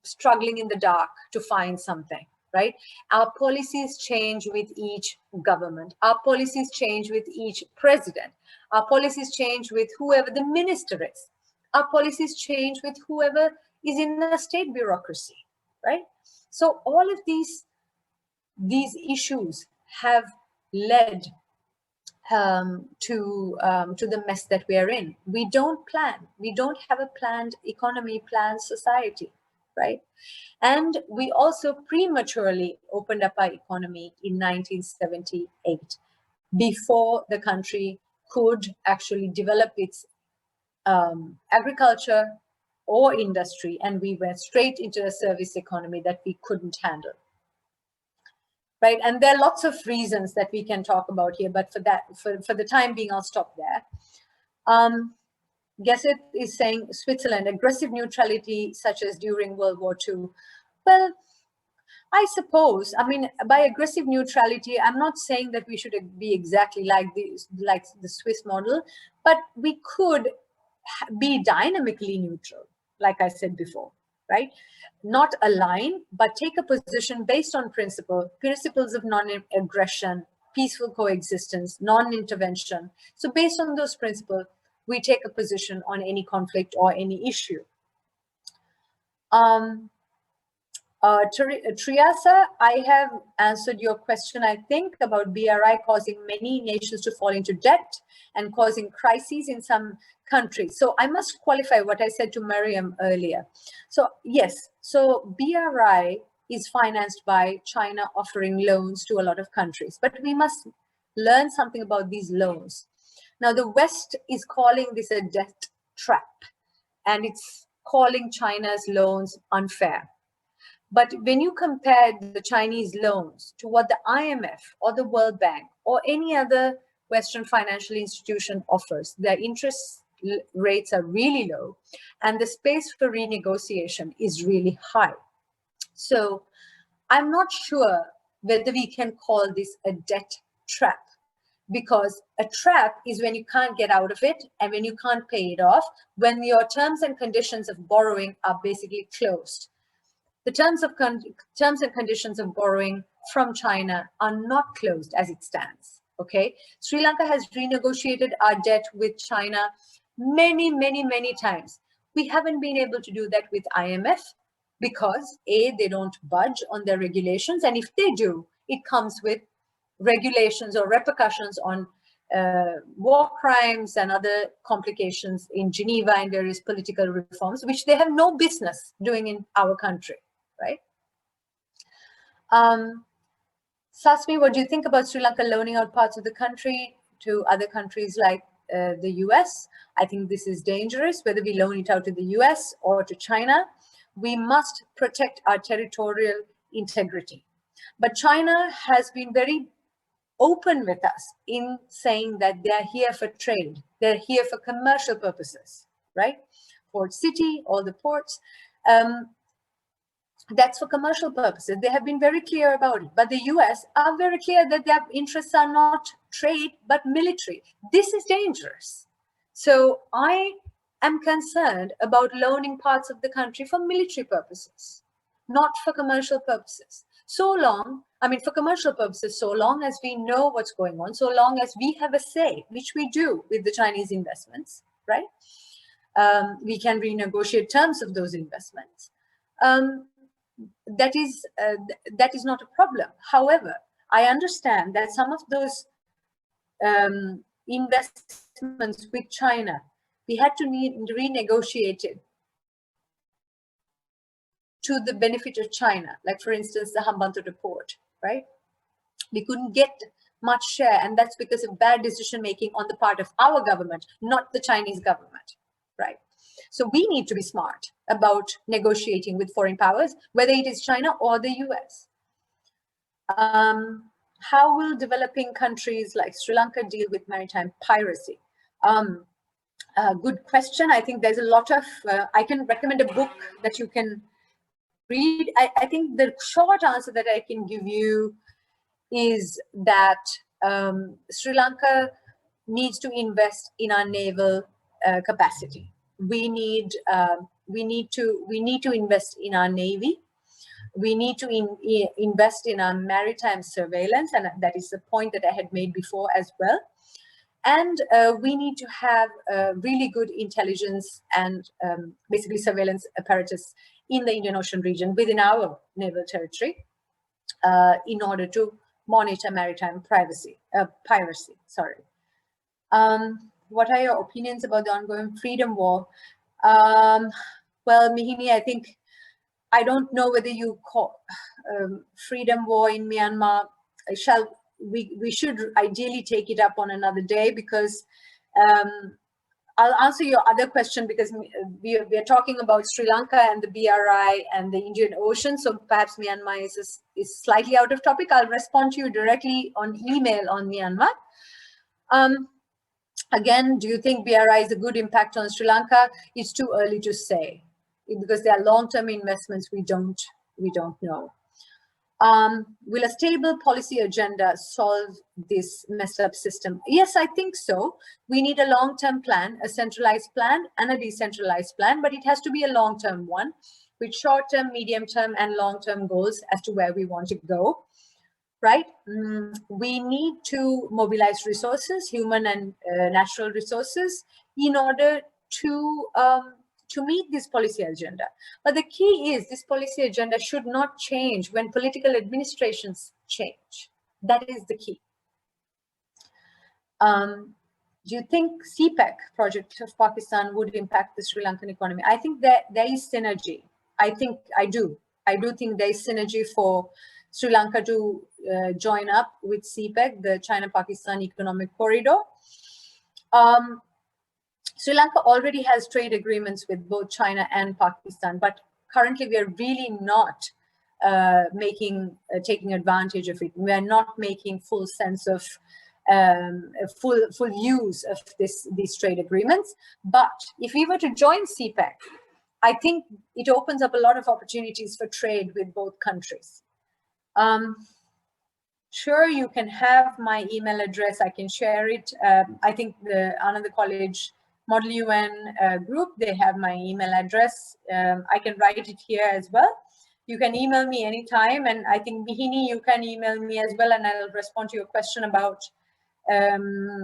struggling in the dark to find something, right? Our policies change with each government. Our policies change with each president. Our policies change with whoever the minister is. Our policies change with whoever is in the state bureaucracy, right? So all of these issues have led to the mess that we are in. We don't plan. We don't have a planned economy, planned society, right? And we also prematurely opened up our economy in 1978, before the country could actually develop its agriculture or industry, and we went straight into a service economy that we couldn't handle. Right, and there are lots of reasons that we can talk about here, but for the time being, I'll stop there. Gesset is saying Switzerland, aggressive neutrality, such as during World War II. Well, I suppose, I mean, by aggressive neutrality, I'm not saying that we should be exactly like the Swiss model, but we could be dynamically neutral, like I said before, right? Not align, but take a position based on principles of non-aggression, peaceful coexistence, non-intervention. So based on those principles, we take a position on any conflict or any issue. Triasa, I have answered your question, I think, about BRI causing many nations to fall into debt and causing crises in some countries. So I must qualify what I said to Mariam earlier. So yes, so BRI is financed by China offering loans to a lot of countries, but we must learn something about these loans. Now the West is calling this a debt trap, and it's calling China's loans unfair. But when you compare the Chinese loans to what the IMF or the World Bank or any other Western financial institution offers, their interest rates are really low and the space for renegotiation is really high. So I'm not sure whether we can call this a debt trap, because a trap is when you can't get out of it and when you can't pay it off, when your terms and conditions of borrowing are basically closed. The terms and conditions of borrowing from China are not closed as it stands, okay? Sri Lanka has renegotiated our debt with China many, many, many times. We haven't been able to do that with IMF because A, they don't budge on their regulations, and if they do, it comes with regulations or repercussions on war crimes and other complications in Geneva and various political reforms, which they have no business doing in our country, right? Sasmi, what do you think about Sri Lanka loaning out parts of the country to other countries like the US? I think this is dangerous, whether we loan it out to the US or to China. We must protect our territorial integrity. But China has been very open with us in saying that they're here for trade. They're here for commercial purposes, right? Port City, all the ports. That's for commercial purposes. They have been very clear about it. But the US are very clear that their interests are not trade, but military. This is dangerous. So I am concerned about loaning parts of the country for military purposes, not for commercial purposes. So long, I mean, for commercial purposes, so long as we know what's going on, so long as we have a say, which we do with the Chinese investments, right? We can renegotiate terms of those investments. That is not a problem. However, I understand that some of those investments with China, we had to renegotiate it to the benefit of China. Like, for instance, the Hambantota port, right? We couldn't get much share, and that's because of bad decision making on the part of our government, not the Chinese government, right? So we need to be smart about negotiating with foreign powers, whether it is China or the US. How will developing countries like Sri Lanka deal with maritime piracy? Good question. I think there's a lot of, I can recommend a book that you can read. I think the short answer that I can give you is that Sri Lanka needs to invest in our naval capacity. We need to invest in our navy. We need to invest in our maritime surveillance, and that is the point that I had made before as well. And we need to have really good intelligence and basically surveillance apparatus in the Indian Ocean region within our naval territory in order to monitor maritime piracy. Sorry. What are your opinions about the ongoing freedom war? Well, Mihini, I think I don't know whether you call freedom war in Myanmar. We should ideally take it up on another day, because I'll answer your other question, because we are talking about Sri Lanka and the BRI and the Indian Ocean. So perhaps Myanmar is slightly out of topic. I'll respond to you directly on email on Myanmar. Again, do you think BRI is a good impact on Sri Lanka? It's too early to say, because there are long-term investments we don't know. Will a stable policy agenda solve this messed up system? Yes, I think so. We need a long-term plan, a centralized plan and a decentralized plan, but it has to be a long-term one with short-term, medium-term and long-term goals as to where we want to go, right? We need to mobilize resources, human and natural resources, in order to meet this policy agenda. But the key is this policy agenda should not change when political administrations change. That is the key. Do you think CPEC project of Pakistan would impact the Sri Lankan economy? I think that there is synergy. I do think there is synergy for Sri Lanka to join up with CPEC, the China-Pakistan Economic Corridor. Sri Lanka already has trade agreements with both China and Pakistan, but currently we are really not taking advantage of it. We are not making full sense of full use of these trade agreements. But if we were to join CPEC, I think it opens up a lot of opportunities for trade with both countries. Sure, you can have my email address. I can share it. I think the Ananda College Model UN group, they have my email address. I can write it here as well. You can email me anytime, and I think Mihini, you can email me as well, and I'll respond to your question about Myanmar.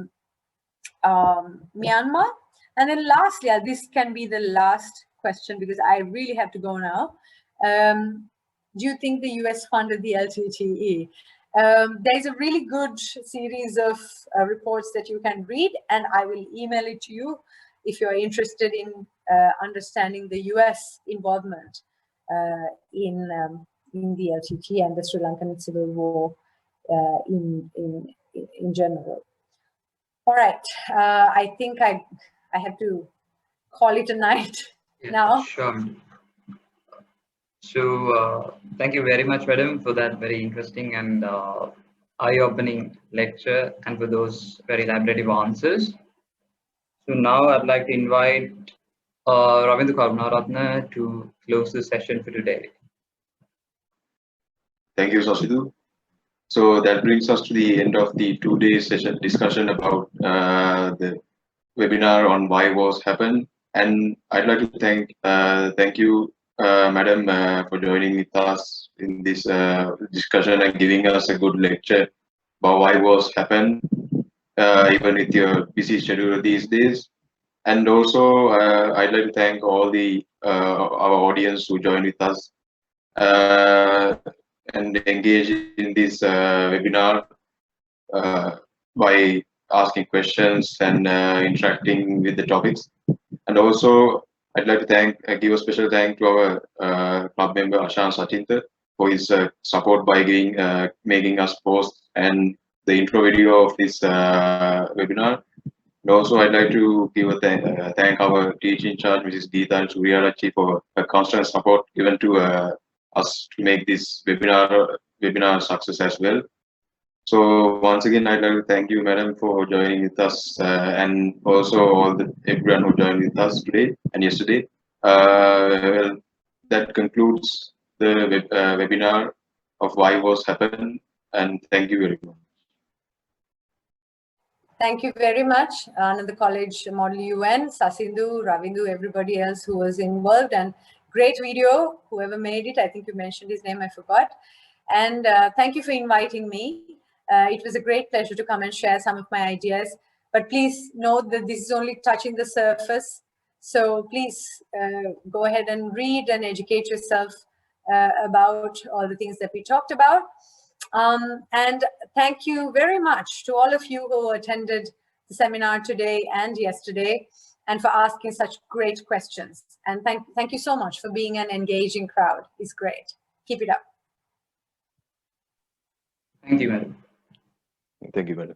And then lastly, this can be the last question because I really have to go now. Do you think the US funded the LTTE? There's a really good series of reports that you can read, and I will email it to you if you're interested in understanding the US involvement in the LTTE and the Sri Lankan civil war in general. All right, I think I have to call it a night now. Sure. So thank you very much, madam, for that very interesting and eye-opening lecture and for those very elaborative answers. So now I'd like to invite Ravindra Karunaratne to close the session for today. Thank you, Sasidu. So that brings us to the end of the 2-day session discussion about the webinar on why wars happen. And I'd like to thank you Madam, for joining with us in this discussion and giving us a good lecture about why wars happen, even with your busy schedule these days. And also, I'd like to thank all the our audience who joined with us and engage in this webinar by asking questions and interacting with the topics. And also, I'd like to give a special thank to our club member Ashan Sachinta for his support by making us post and the intro video of this webinar. And also, I'd like to give a thank our teaching charge, Mrs. Geeta and Suryarachi, for her constant support given to us to make this webinar success as well. So once again, I'd like to thank you, madam, for joining with us, and also everyone who joined with us today and yesterday. Well, that concludes the webinar of why wars happen, and thank you very much. Thank you very much, Ananda College Model UN, Sasindu, Ravindu, everybody else who was involved, and great video, whoever made it. I think you mentioned his name, I forgot. And thank you for inviting me. It was a great pleasure to come and share some of my ideas. But please note that this is only touching the surface. So please go ahead and read and educate yourself about all the things that we talked about. And thank you very much to all of you who attended the seminar today and yesterday, and for asking such great questions. And thank you so much for being an engaging crowd. It's great. Keep it up. Thank you, madam. Thank you, madam.